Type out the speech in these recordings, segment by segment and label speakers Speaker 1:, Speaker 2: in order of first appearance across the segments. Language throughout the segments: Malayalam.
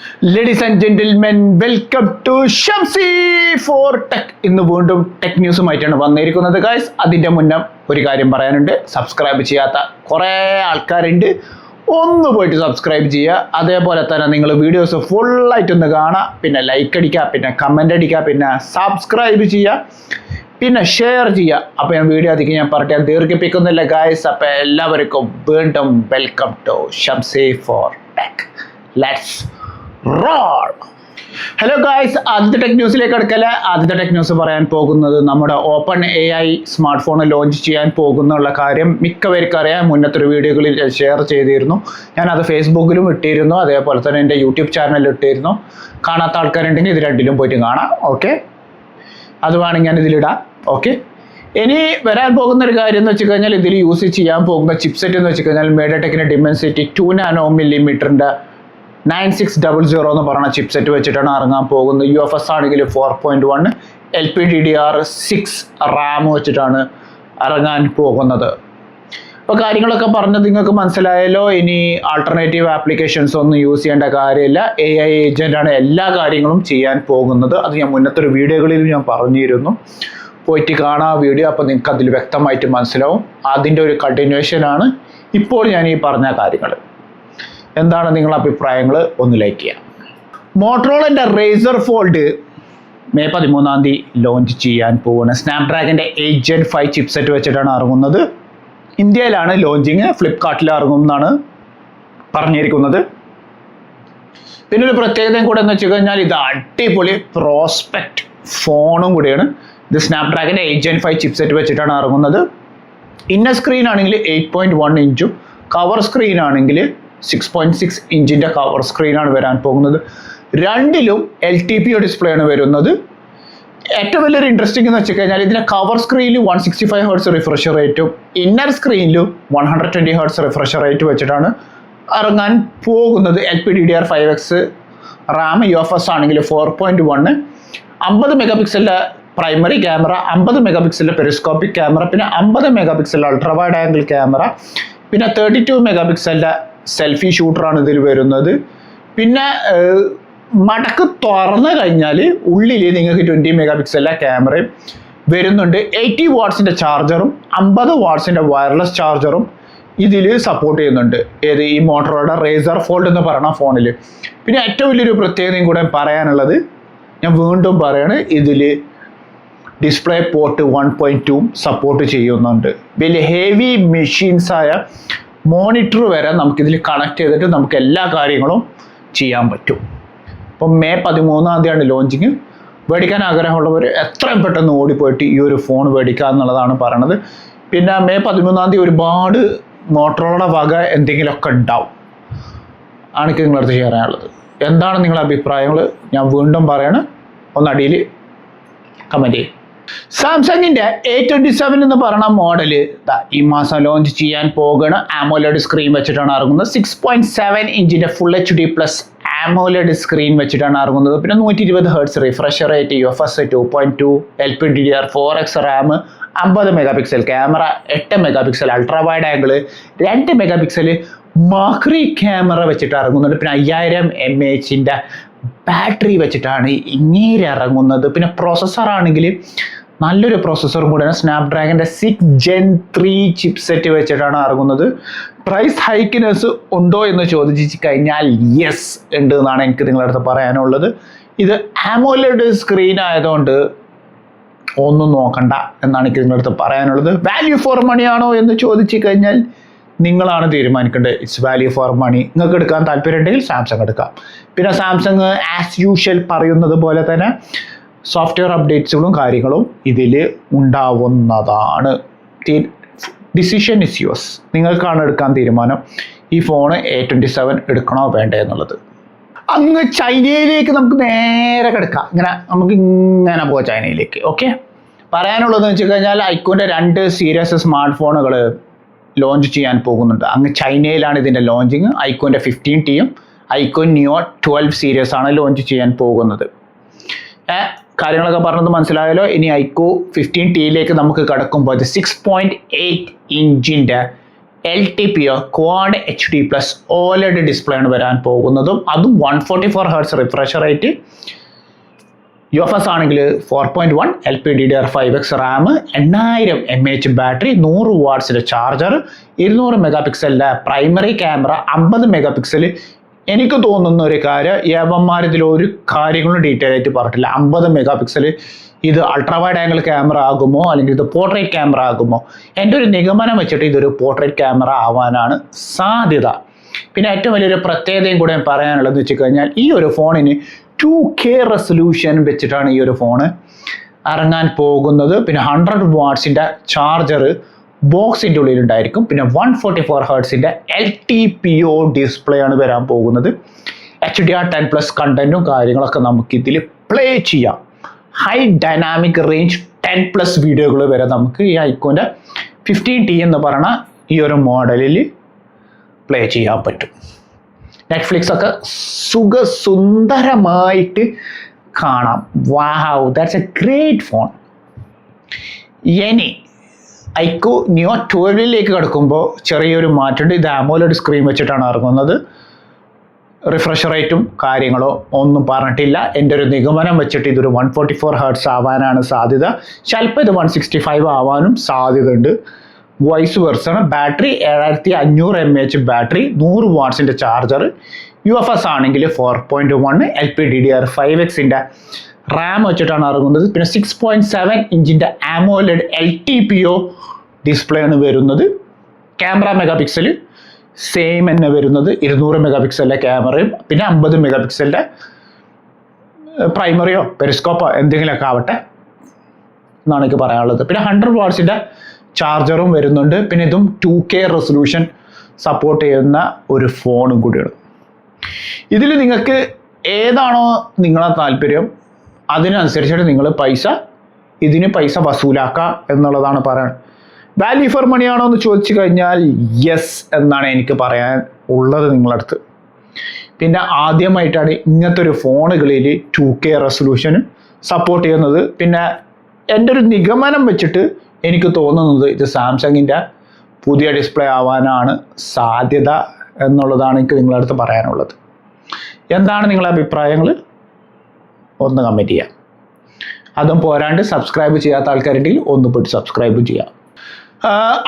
Speaker 1: Ladies and gentlemen, welcome to Shamsi for Tech. ഇന്ന് വീണ്ടും ടെക് ന്യൂസുമായിട്ടാണ് വന്നിരിക്കുന്നത് ഗൈസ്. അതിൻ്റെ മുന്നേ ഒരു കാര്യം പറയാനുണ്ട്. സബ്സ്ക്രൈബ് ചെയ്യാത്ത കുറേ ആൾക്കാരുണ്ട്. ഒന്ന് പോയിട്ട് സബ്സ്ക്രൈബ് ചെയ്യുക. അതേപോലെ തന്നെ നിങ്ങൾ വീഡിയോസ് ഫുള്ളായിട്ടൊന്ന് കാണുക, പിന്നെ ലൈക്ക് അടിക്കുക, പിന്നെ കമൻ്റ് അടിക്കുക, പിന്നെ സബ്സ്ക്രൈബ് ചെയ്യുക, പിന്നെ ഷെയർ ചെയ്യുക. അപ്പോൾ ഞാൻ വീഡിയോ അധികം ഞാൻ പറഞ്ഞാൽ ദീർഘിപ്പിക്കുന്നില്ല ഗൈസ്. അപ്പോൾ എല്ലാവർക്കും വീണ്ടും welcome to Shamsi for tech. Let's roll. Hello guys, ആദ്യത്തെ ടെക് ന്യൂസിലേക്ക് അടുക്കല. ആദ്യത്തെ ടെക് ന്യൂസ് പറയാൻ പോകുന്നത് നമ്മുടെ open AI smart phone launch ചെയ്യാൻ പോകുന്നുള്ള കാര്യം മിക്കവർക്കും അറിയാം. മുന്നത്തെ ഒരു വീഡിയോകളിൽ ഷെയർ ചെയ്തിരുന്നു. ഞാനത് ഫേസ്ബുക്കിലും ഇട്ടിരുന്നു, അതേപോലെ തന്നെ എൻ്റെ യൂട്യൂബ് ചാനലിൽ ഇട്ടിരുന്നു. കാണാത്ത ആൾക്കാരുണ്ടെങ്കിൽ ഇത് രണ്ടിലും പോയിട്ട് കാണാം. ഓക്കെ, അത് വേണമെങ്കിൽ ഞാൻ ഇതിലിടാം. ഓക്കെ, ഇനി വരാൻ പോകുന്ന ഒരു കാര്യം എന്ന് വെച്ച് കഴിഞ്ഞാൽ ഇതിൽ യൂസ് ചെയ്യാൻ പോകുന്ന ചിപ്സെറ്റ് എന്ന് വെച്ച് കഴിഞ്ഞാൽ MediaTekന്റെ Dimensity 2nm 9600 എന്ന് പറയുന്ന ചിപ്സെറ്റ് വെച്ചിട്ടാണ് ഇറങ്ങാൻ പോകുന്നത്. UFS ആണെങ്കിൽ 4.1, LPDDR6 റാം വെച്ചിട്ടാണ് ഇറങ്ങാൻ പോകുന്നത്. അപ്പോൾ കാര്യങ്ങളൊക്കെ പറഞ്ഞത് നിങ്ങൾക്ക് മനസ്സിലായല്ലോ. ഇനി ആൾട്ടർനേറ്റീവ് ആപ്ലിക്കേഷൻസ് ഒന്നും യൂസ് ചെയ്യേണ്ട കാര്യമില്ല. AI ഏജൻ്റാണ് എല്ലാ കാര്യങ്ങളും ചെയ്യാൻ പോകുന്നത്. അത് ഞാൻ മുന്നത്തെ ഒരു വീഡിയോകളിൽ ഞാൻ പറഞ്ഞിരുന്നു. പോയിട്ട് കാണാം വീഡിയോ, അപ്പോൾ നിങ്ങൾക്ക് അതിൽ വ്യക്തമായിട്ട് മനസ്സിലാവും. അതിൻ്റെ ഒരു കണ്ടിന്യൂഷനാണ് ഇപ്പോൾ ഞാൻ ഈ പറഞ്ഞ കാര്യങ്ങൾ. എന്താണ് നിങ്ങളുടെ അഭിപ്രായങ്ങൾ? ഒന്ന് ലൈക്ക് ചെയ്യാം. മോട്ടറോളൻ്റെ Razr Fold മെയ് 13 ലോഞ്ച് ചെയ്യാൻ പോകുന്ന സ്നാപ്ഡ്രാഗൻ്റെ 8 Gen 5 ചിപ്സെറ്റ് വെച്ചിട്ടാണ് ഇറങ്ങുന്നത്. ഇന്ത്യയിലാണ് ലോഞ്ചിങ്, ഫ്ലിപ്കാർട്ടിൽ ഇറങ്ങും എന്നാണ് പറഞ്ഞിരിക്കുന്നത്. പിന്നെ ഒരു പ്രത്യേകതയും കൂടെ എന്ന് വെച്ച് കഴിഞ്ഞാൽ ഇത് അടിപൊളി പ്രോസ്പെക്റ്റ് ഫോണും കൂടിയാണ്. ഇത് സ്നാപ്ഡ്രാഗൻ്റെ 8 Gen 5 ചിപ്സെറ്റ് വെച്ചിട്ടാണ് ഇറങ്ങുന്നത്. ഇന്നർ സ്ക്രീൻ ആണെങ്കിൽ 8.1 ഇഞ്ചും കവർ സ്ക്രീൻ ആണെങ്കിൽ 6.6 ഇഞ്ചിൻ്റെ കവർ സ്ക്രീനാണ് വരാൻ പോകുന്നത്. രണ്ടിലും LTPO ഡിസ്പ്ലേ ആണ് വരുന്നത്. ഏറ്റവും വലിയൊരു ഇൻട്രസ്റ്റിംഗ് എന്ന് വെച്ച് കഴിഞ്ഞാൽ ഇതിൻ്റെ കവർ സ്ക്രീനിൽ 165 Hz റിഫ്രഷ് റേറ്റും ഇന്നർ സ്ക്രീനിലും 120 Hz റിഫ്രഷ് റേറ്റ് വെച്ചിട്ടാണ് ഇറങ്ങാൻ പോകുന്നത്. LPDDR5X റാം, UFS ആണെങ്കിൽ 4.1, 50 മെഗാപിക്സലിൻ്റെ പ്രൈമറി ക്യാമറ, 50 മെഗാപിക്സലിൻ്റെ പെരിസ്കോപ്പിക് ക്യാമറ, പിന്നെ 50 മെഗാപിക്സലിൻ്റെ അൾട്രാ വൈഡ് ആംഗിൾ ക്യാമറ, പിന്നെ 32 മെഗാപിക്സലിൻ്റെ സെൽഫി ഷൂട്ടറാണ് ഇതിൽ വരുന്നത്. പിന്നെ മടക്ക് തുറന്നു കഴിഞ്ഞാൽ ഉള്ളിൽ നിങ്ങൾക്ക് 20 മെഗാപിക്സലിലെ ക്യാമറയും വരുന്നുണ്ട്. 80 വാട്ട്സിൻ്റെ ചാർജറും 50 വാട്ട്സിൻ്റെ വയർലെസ് ചാർജറും ഇതിൽ സപ്പോർട്ട് ചെയ്യുന്നുണ്ട്. ഏത് ഈ മോട്ടറോളയുടെ Razr Fold എന്ന് പറയുന്ന ഫോണിൽ. പിന്നെ ഏറ്റവും വലിയൊരു പ്രത്യേകതയും കൂടെ പറയാനുള്ളത്, ഞാൻ വീണ്ടും പറയാണ്, ഇതിൽ ഡിസ്പ്ലേ പോർട്ട് 1.2 സപ്പോർട്ട് ചെയ്യുന്നുണ്ട്. വലിയ ഹെവി മെഷീൻസായ മോണിറ്റർ വരെ നമുക്കിതിൽ കണക്ട് ചെയ്തിട്ട് നമുക്ക് എല്ലാ കാര്യങ്ങളും ചെയ്യാൻ പറ്റും. അപ്പം മെയ് 13 ലോഞ്ചിങ്. മേടിക്കാൻ ആഗ്രഹമുള്ളവർ എത്രയും പെട്ടെന്ന് ഓടിപ്പോയിട്ട് ഈ ഒരു ഫോൺ മേടിക്കുക എന്നുള്ളതാണ് പറയണത്. പിന്നെ മെയ് 13 ഒരുപാട് മോട്ടറോളയുടെ വക എന്തെങ്കിലുമൊക്കെ ഉണ്ടാവും ആണ് എനിക്ക് നിങ്ങളടുത്ത് ഷെയർ ചെയ്യാനുള്ളത്. എന്താണ് നിങ്ങളുടെ അഭിപ്രായങ്ങൾ? ഞാൻ വീണ്ടും പറയണം, ഒന്നടിയിൽ കമൻറ്റ് ചെയ്യും. സാംസങ്ങിൻ്റെ A27 എന്ന് പറയുന്ന മോഡല് ഈ മാസം ലോഞ്ച് ചെയ്യാൻ പോകുന്ന AMOLED സ്ക്രീൻ വെച്ചിട്ടാണ് ഇറങ്ങുന്നത്. 6.7 ഇഞ്ചിൻ്റെ full HD plus AMOLED screen വെച്ചിട്ടാണ് ഇറങ്ങുന്നത്. പിന്നെ 120 Hz refresh rate, UFS 2.2, LPDDR4X RAM, 50 megapixel camera, 8 megapixel ultra wide angle, 2 megapixel macro camera വെച്ചിട്ട് ഇറങ്ങുന്നുണ്ട്. പിന്നെ 5000 mAh ബാറ്ററി വെച്ചിട്ടാണ് ഇങ്ങനെ ഇറങ്ങുന്നത്. പിന്നെ പ്രോസസ്സർ ആണെങ്കിൽ നല്ലൊരു പ്രോസസ്സറും കൂടെയാണ്. സ്നാപ്ഡ്രാഗൻ്റെ 6 Gen 3 ചിപ്സെറ്റ് വെച്ചിട്ടാണ് ഇറങ്ങുന്നത്. പ്രൈസ് ഹൈക്കിനെസ് ഉണ്ടോ എന്ന് ചോദിച്ചു കഴിഞ്ഞാൽ യെസ് ഉണ്ട് എന്നാണ് എനിക്ക് നിങ്ങളുടെ അടുത്ത് പറയാനുള്ളത്. ഇത് AMOLED സ്ക്രീൻ ആയതുകൊണ്ട് ഒന്നും നോക്കണ്ട എന്നാണ് എനിക്ക് നിങ്ങളുടെ അടുത്ത് പറയാനുള്ളത്. വാല്യൂ ഫോർ മണി ആണോ എന്ന് ചോദിച്ചു കഴിഞ്ഞാൽ നിങ്ങളാണ് തീരുമാനിക്കേണ്ടത്. It's value for money. നിങ്ങൾക്ക് എടുക്കാൻ താല്പര്യം ഉണ്ടെങ്കിൽ സാംസങ് എടുക്കാം. പിന്നെ സാംസങ് ആസ് യൂഷ്വൽ പറയുന്നത് പോലെ തന്നെ സോഫ്റ്റ്വെയർ അപ്ഡേറ്റ്സുകളും കാര്യങ്ങളും ഇതിൽ ഉണ്ടാവുന്നതാണ്. Decision is yours. നിങ്ങൾക്കാണ് എടുക്കാൻ തീരുമാനം ഈ ഫോണ് A27 എടുക്കണോ വേണ്ടേ എന്നുള്ളത്. അങ്ങ് ചൈനയിലേക്ക് നമുക്ക് നേരെ കിടക്കാം. നമുക്ക് ഇങ്ങനെ പോകാം ചൈനയിലേക്ക്. ഓക്കെ, പറയാനുള്ളതെന്ന് വെച്ച് കഴിഞ്ഞാൽ ഐക്കോൻ്റെ 2 സീരീസ് സ്മാർട്ട് ഫോണുകൾ ലോഞ്ച് ചെയ്യാൻ പോകുന്നുണ്ട്. അങ്ങ് ചൈനയിലാണ് ഇതിൻ്റെ ലോഞ്ചിങ്. ഐക്കോൻ്റെ 15Tയും ഐക്കോൺ നിയോ 12 സീരീസ് ആണ് ലോഞ്ച് ചെയ്യാൻ പോകുന്നത്. കാര്യങ്ങളൊക്കെ പറഞ്ഞത് മനസ്സിലായല്ലോ. ഇനി ഐക്കോ 15Tയിലേക്ക് നമുക്ക് കടക്കുമ്പോൾ 6.8 ഇഞ്ചിൻ്റെ LTPO quad HD+ OLED display ആണ് വരാൻ പോകുന്നതും. അതും 144 Hz റിഫ്രഷ് റേറ്റ്. UFS ആണെങ്കിൽ 4.1 LPDDR5X റാം, 8000 mAh ബാറ്ററി, 100 വാട്ട്സിന്റെ ചാർജർ, 200 മെഗാപിക്സലിന്റെ പ്രൈമറി ക്യാമറ, 50 മെഗാപിക്സൽ. എനിക്ക് തോന്നുന്ന ഒരു കാര്യം, ഏവന്മാർ ഇതിൽ ഒരു കാര്യങ്ങളും ഡീറ്റെയിൽ ആയിട്ട് പറഞ്ഞിട്ടില്ല. 50 മെഗാപിക്സൽ ഇത് അൾട്രാ വൈഡ് ആംഗിൾ ക്യാമറ ആകുമോ അല്ലെങ്കിൽ ഇത് പോർട്രേറ്റ് ക്യാമറ ആകുമോ? എൻ്റെ ഒരു നിഗമനം വെച്ചിട്ട് ഇതൊരു പോർട്രേറ്റ് ക്യാമറ ആവാനാണ് സാധ്യത. പിന്നെ ഏറ്റവും വലിയൊരു പ്രത്യേകതയും കൂടെ പറയാനുള്ളതെന്ന് വെച്ച് കഴിഞ്ഞാൽ ഈ ഒരു ഫോണിന് 2K റെസൊല്യൂഷൻ വെച്ചിട്ടാണ് ഈ ഒരു ഫോണ് ഇറങ്ങാൻ പോകുന്നത്. പിന്നെ 100 വാട്ട്സിൻ്റെ ചാർജർ ബോക്സിൻ്റെ ഉള്ളിൽ ഉണ്ടായിരിക്കും. പിന്നെ 144 ഹെർട്സിൻ്റെ LTPO ഡിസ്പ്ലേ ആണ് വരാൻ പോകുന്നത്. HDR10+ കണ്ടന്റും കാര്യങ്ങളൊക്കെ നമുക്കിതിൽ പ്ലേ ചെയ്യാം. ഹൈ ഡൈനാമിക് റേഞ്ച് 10+ വീഡിയോകൾ വരെ നമുക്ക് ഈ ഐക്കോൻ്റെ 15T എന്ന് പറയുന്ന ഈ ഒരു മോഡലിൽ പ്ലേ ചെയ്യാൻ പറ്റും. നെറ്റ്ഫ്ലിക്സ് ഒക്കെ സുഖസുന്ദരമായിട്ട് കാണാം. വാവ്, ദാറ്റ്സ് എ ഗ്രേറ്റ് ഫോൺ. ഇനി ഐക്കോ Neo 12ലേക്ക് കിടക്കുമ്പോൾ ചെറിയൊരു മാറ്റമുണ്ട്. ഇത് AMOLED സ്ക്രീൻ വെച്ചിട്ടാണ് ഇറങ്ങുന്നത്. റിഫ്രഷ് റേറ്റും കാര്യങ്ങളോ ഒന്നും പറഞ്ഞിട്ടില്ല. എൻ്റെ ഒരു നിഗമനം വെച്ചിട്ട് ഇതൊരു 144 Hz ആവാനാണ് സാധ്യത. ചിലപ്പോൾ ഇത് 165 ആവാനും സാധ്യതയുണ്ട്. വോയിസ് വെർസാണ്. ബാറ്ററി 7500 mAh ബാറ്ററി, 100 വാട്ട്സിൻ്റെ ചാർജർ. UFS ആണെങ്കിൽ 4.1 LPDDR5Xൻ്റെ റാം വെച്ചിട്ടാണ് ഇറങ്ങുന്നത്. പിന്നെ 6.7 ഇഞ്ചിൻ്റെ AMOLED LTPO ഡിസ്പ്ലേ ആണ് വരുന്നത്. ക്യാമറ മെഗാപിക്സൽ സെയിം തന്നെ വരുന്നത്. 200 മെഗാപിക്സലിൻ്റെ ക്യാമറയും പിന്നെ 50 മെഗാപിക്സലിൻ്റെ പ്രൈമറിയോ പെരിസ്കോപ്പോ എന്തെങ്കിലുമൊക്കെ ആവട്ടെ എന്നാണ് എനിക്ക് പറയാനുള്ളത്. പിന്നെ 100 വാട്ട്സിൻ്റെ ചാർജറും വരുന്നുണ്ട്. പിന്നെ ഇതും 2K റെസൊല്യൂഷൻ സപ്പോർട്ട് ചെയ്യുന്ന ഒരു ഫോണും കൂടിയാണ്. ഇതിൽ നിങ്ങൾക്ക് ഏതാണോ നിങ്ങളെ താല്പര്യം അതിനനുസരിച്ചിട്ട് നിങ്ങൾ ഇതിന് പൈസ വസൂലാക്കുക എന്നുള്ളതാണ് പറയാൻ. വാല്യൂ ഫോർ മണി ആണോ എന്ന് ചോദിച്ചു കഴിഞ്ഞാൽ യെസ് എന്നാണ് എനിക്ക് പറയാൻ ഉള്ളത് നിങ്ങളടുത്ത്. പിന്നെ ആദ്യമായിട്ടാണ് ഇങ്ങനത്തെ ഒരു ഫോണുകളിൽ 2K റെസൊല്യൂഷൻ സപ്പോർട്ട് ചെയ്യുന്നത്. പിന്നെ എൻ്റെ ഒരു നിഗമനം വെച്ചിട്ട് എനിക്ക് തോന്നുന്നത് ഇത് സാംസങ്ങിൻ്റെ പുതിയ ഡിസ്പ്ലേ ആവാനാണ് സാധ്യത എന്നുള്ളതാണ് എനിക്ക് നിങ്ങളുടെ അടുത്ത് പറയാനുള്ളത്. എന്താണ് നിങ്ങളുടെ അഭിപ്രായങ്ങൾ? ഒന്ന് കമൻറ്റ് ചെയ്യാം. അതും പോരാണ്ട് സബ്സ്ക്രൈബ് ചെയ്യാത്ത ആൾക്കാരുണ്ടെങ്കിൽ ഒന്ന് പോയിട്ട് സബ്സ്ക്രൈബ് ചെയ്യാം.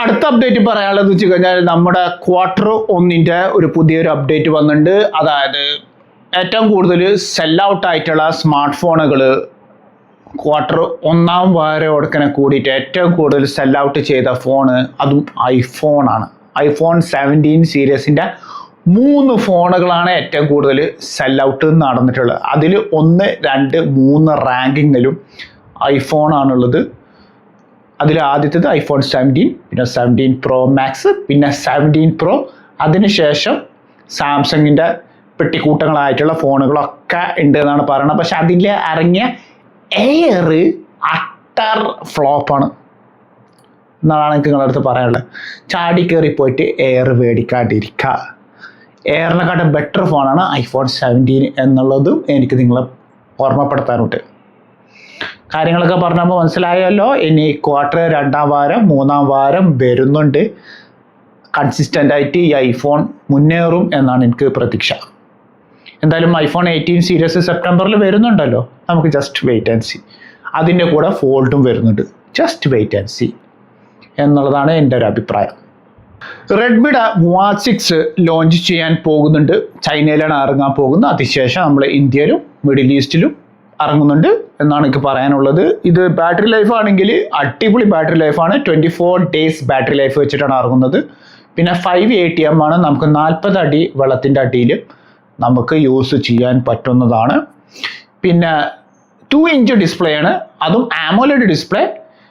Speaker 1: അടുത്ത അപ്ഡേറ്റ് പറയാനുള്ളത് വെച്ച് കഴിഞ്ഞാൽ നമ്മുടെ Q1 ഒരു പുതിയൊരു അപ്ഡേറ്റ് വന്നിട്ടുണ്ട്. അതായത് ഏറ്റവും കൂടുതൽ സെല്ലൗട്ട് ആയിട്ടുള്ള സ്മാർട്ട് ഫോണുകൾ Q1 വാരയോടക്കനെ കൂടിയിട്ട് ഏറ്റവും കൂടുതൽ സെല്ലൗട്ട് ചെയ്ത ഫോണ് അതും ഐഫോണാണ്. iPhone 17 സീരീസിൻ്റെ 3 ഫോണുകളാണ് ഏറ്റവും കൂടുതൽ സെല്ലൗട്ട് നടന്നിട്ടുള്ളത്. അതിൽ 1, 2, 3 റാങ്കിങ്ങിലും ഐഫോണാണുള്ളത്. അതിൽ ആദ്യത്തേത് iPhone 17, പിന്നെ 17 Pro Max, പിന്നെ 17 Pro. അതിനുശേഷം സാംസങ്ങിൻ്റെ പെട്ടിക്കൂട്ടങ്ങളായിട്ടുള്ള ഫോണുകളൊക്കെ ഉണ്ട് എന്നാണ് പറയുന്നത്. പക്ഷെ അതിൽ ഇറങ്ങിയ എയർ അട്ടർ ഫ്ലോപ്പാണ് എന്നാണ് എനിക്ക് നിങ്ങളുടെ അടുത്ത് പറയാനുള്ളത്. ചാടി കയറി പോയിട്ട് എയർ മേടിക്കാണ്ടിരിക്കുക. എയറിനെക്കാട്ടും ബെറ്റർ ഫോണാണ് iPhone 17 എന്നുള്ളതും എനിക്ക് നിങ്ങളെ ഓർമ്മപ്പെടുത്താനുണ്ട്. കാര്യങ്ങളൊക്കെ പറഞ്ഞപ്പോൾ മനസ്സിലായല്ലോ. ഇനി ക്വാർട്ടർ 2ാം വാരം 3ാം വാരം വരുന്നുണ്ട്. കൺസിസ്റ്റൻ്റ് ആയിട്ട് ഈ ഐഫോൺ മുന്നേറും എന്നാണ് എനിക്ക് പ്രതീക്ഷ. എന്തായാലും iPhone 18 സീരീസ് സെപ്റ്റംബറിൽ വരുന്നുണ്ടല്ലോ. നമുക്ക് ജസ്റ്റ് വെയിറ്റ് ആൻഡ് സി. അതിൻ്റെ കൂടെ ഫോൾഡും വരുന്നുണ്ട്. ജസ്റ്റ് വെയിറ്റ് ആൻഡ് സി എന്നുള്ളതാണ് എൻ്റെ ഒരു അഭിപ്രായം. റെഡ്മിയുടെ വാച്ച് 6 ലോഞ്ച് ചെയ്യാൻ പോകുന്നുണ്ട്. ചൈനയിലാണ് ഇറങ്ങാൻ പോകുന്നത്. അതിനുശേഷം നമ്മൾ ഇന്ത്യയിലും മിഡിൽ ഈസ്റ്റിലും ഇറങ്ങുന്നുണ്ട് എന്നാണ് എനിക്ക് പറയാനുള്ളത്. ഇത് ബാറ്ററി ലൈഫ് ആണെങ്കിൽ അടിപൊളി ബാറ്ററി ലൈഫാണ്. 24 days ബാറ്ററി ലൈഫ് വെച്ചിട്ടാണ് ഇറങ്ങുന്നത്. പിന്നെ 5 ATM ആണ്. നമുക്ക് 40 അടി വെള്ളത്തിൻ്റെ അടിയിൽ നമുക്ക് യൂസ് ചെയ്യാൻ പറ്റുന്നതാണ്. പിന്നെ 2 ഇഞ്ച് ഡിസ്പ്ലേ ആണ്. അതും AMOLED ഡിസ്പ്ലേ.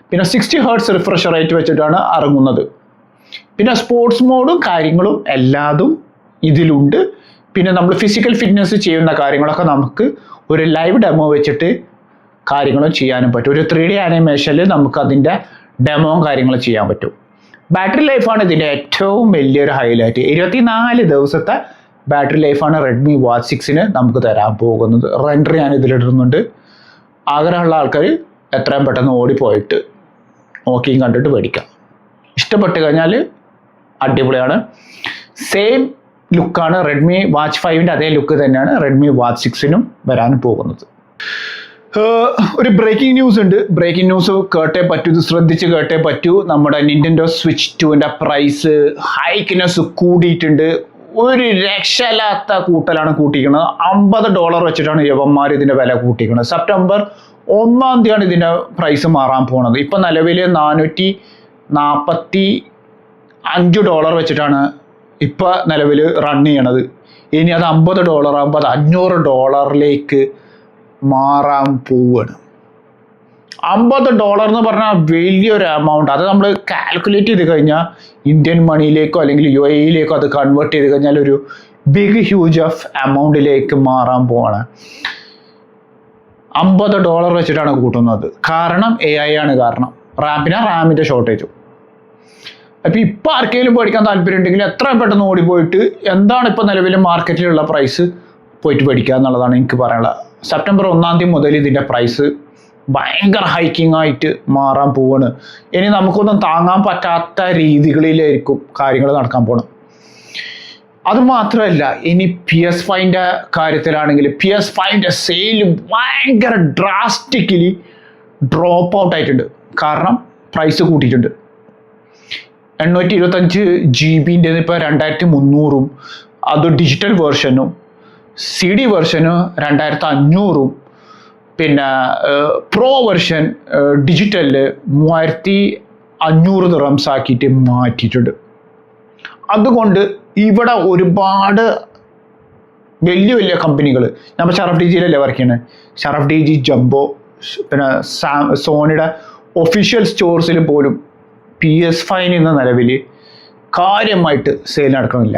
Speaker 1: പിന്നെ 60 Hz റിഫ്രഷ് റേറ്റ് വെച്ചിട്ടാണ് ഇറങ്ങുന്നത്. പിന്നെ സ്പോർട്സ് മോഡും കാര്യങ്ങളും എല്ലാതും ഇതിലുണ്ട്. പിന്നെ നമ്മൾ ഫിസിക്കൽ ഫിറ്റ്നസ് ചെയ്യുന്ന കാര്യങ്ങളൊക്കെ നമുക്ക് ഒരു ലൈവ് ഡെമോ വെച്ചിട്ട് കാര്യങ്ങളും ചെയ്യാനും പറ്റും. ഒരു 3D ആനിമേഷനിൽ നമുക്ക് അതിൻ്റെ ഡെമോയും കാര്യങ്ങളും ചെയ്യാൻ പറ്റും. ബാറ്ററി ലൈഫാണ് ഇതിൻ്റെ ഏറ്റവും വലിയൊരു ഹൈലൈറ്റ്. 24 ദിവസത്തെ ബാറ്ററി ലൈഫാണ് റെഡ്മി വാച്ച് 6 നമുക്ക് തരാൻ പോകുന്നത്. റെൻഡർ ഞാൻ ഇതിലിടുന്നുണ്ട്. ആഗ്രഹമുള്ള ആൾക്കാർ എത്രയും പെട്ടെന്ന് ഓടിപ്പോയിട്ട് നോക്കിയും കണ്ടിട്ട് മേടിക്കാം. ഇഷ്ടപ്പെട്ട് കഴിഞ്ഞാൽ അടിപൊളിയാണ്. സെയിം ലുക്കാണ് റെഡ്മി വാച്ച് 5ൻ്റെ അതേ ലുക്ക് തന്നെയാണ് റെഡ്മി വാച്ച് 6നും വരാൻ പോകുന്നത്. ഒരു ബ്രേക്കിംഗ് ന്യൂസ് ഉണ്ട്. ബ്രേക്കിംഗ് ന്യൂസ് കേട്ടേ പറ്റൂ, ഇത് ശ്രദ്ധിച്ച് കേട്ടേ പറ്റൂ. നമ്മുടെ നിന്റൻഡോ സ്വിച്ച് 2ൻ്റെ പ്രൈസ് ഹൈക്നെസ് കൂടിയിട്ടുണ്ട്. ഒരു രക്ഷയില്ലാത്ത കൂട്ടലാണ് കൂട്ടിക്കുന്നത്. $50 വെച്ചിട്ടാണ് യവന്മാർ ഇതിൻ്റെ വില കൂട്ടിക്കുന്നത്. സെപ്റ്റംബർ 1-ാം തീയതിയാണ് ഇതിൻ്റെ പ്രൈസ് മാറാൻ പോണത്. ഇപ്പം നിലവിൽ $445 വെച്ചിട്ടാണ് ഇപ്പം നിലവിൽ റൺ ചെയ്യണത്. ഇനി അത് $50 ആകുമ്പോൾ അത് $500 മാറാൻ പോവുകയാണ്. $50 എന്ന് പറഞ്ഞാൽ വലിയൊരു എമൗണ്ട്. അത് നമ്മൾ കാൽക്കുലേറ്റ് ചെയ്ത് കഴിഞ്ഞാൽ ഇന്ത്യൻ മണിയിലേക്കോ അല്ലെങ്കിൽ UAE-യിലേക്കോ അത് കൺവേർട്ട് ചെയ്ത് കഴിഞ്ഞാൽ ഒരു ബിഗ് ഹ്യൂജ് ഓഫ് എമൗണ്ടിലേക്ക് മാറാൻ പോവാണ്. $50 വെച്ചിട്ടാണ് കൂട്ടുന്നത്. കാരണം AI ആണ് കാരണം. റാമിൻ്റെ ഷോർട്ടേജും. അപ്പം ഇപ്പം ആർക്കെങ്കിലും പേടിക്കാൻ താല്പര്യം ഉണ്ടെങ്കിൽ എത്രയും പെട്ടെന്ന് ഓടിപ്പോയിട്ട് എന്താണ് ഇപ്പം നിലവിൽ മാർക്കറ്റിലുള്ള പ്രൈസ് പോയിട്ട് പേടിക്കുക എന്നുള്ളതാണ് എനിക്ക് പറയാനുള്ളത്. സെപ്റ്റംബർ 1-ാം തീയതി മുതൽ ഇതിൻ്റെ പ്രൈസ് ഭയങ്കര ഹൈക്കിംഗ് ആയിട്ട് മാറാൻ പോവാണ്. ഇനി നമുക്കൊന്നും താങ്ങാൻ പറ്റാത്ത രീതികളിലായിരിക്കും കാര്യങ്ങൾ നടക്കാൻ പോകണം. അതുമാത്രമല്ല, ഇനി PS5ൻ്റെ കാര്യത്തിലാണെങ്കിൽ PS5ൻ്റെ സെയിൽ ഭയങ്കര ഡ്രാസ്റ്റിക്കലി ഡ്രോപ്പ് ഔട്ട് ആയിട്ടുണ്ട്. കാരണം പ്രൈസ് കൂട്ടിയിട്ടുണ്ട്. 825 GB ഇപ്പോൾ 2300, അത് ഡിജിറ്റൽ വേർഷനും CD വേർഷന് 2500, പിന്നെ പ്രോ വെർഷൻ ഡിജിറ്റലിൽ 3500 ദിർഹംസ് ആക്കിയിട്ട് മാറ്റിയിട്ടുണ്ട്. അതുകൊണ്ട് ഇവിടെ ഒരുപാട് വലിയ വലിയ കമ്പനികൾ, നമ്മൾ ഷറഫ് DGയിലല്ലേ വർക്ക് ചെയ്യണത്, ഷറഫ് DG, ജംബോ, പിന്നെ സോണിയുടെ ഒഫീഷ്യൽ സ്റ്റോഴ്സിൽ പോലും PS5 എന്ന നിലവിൽ കാര്യമായിട്ട് സെയിൽ നടക്കണില്ല.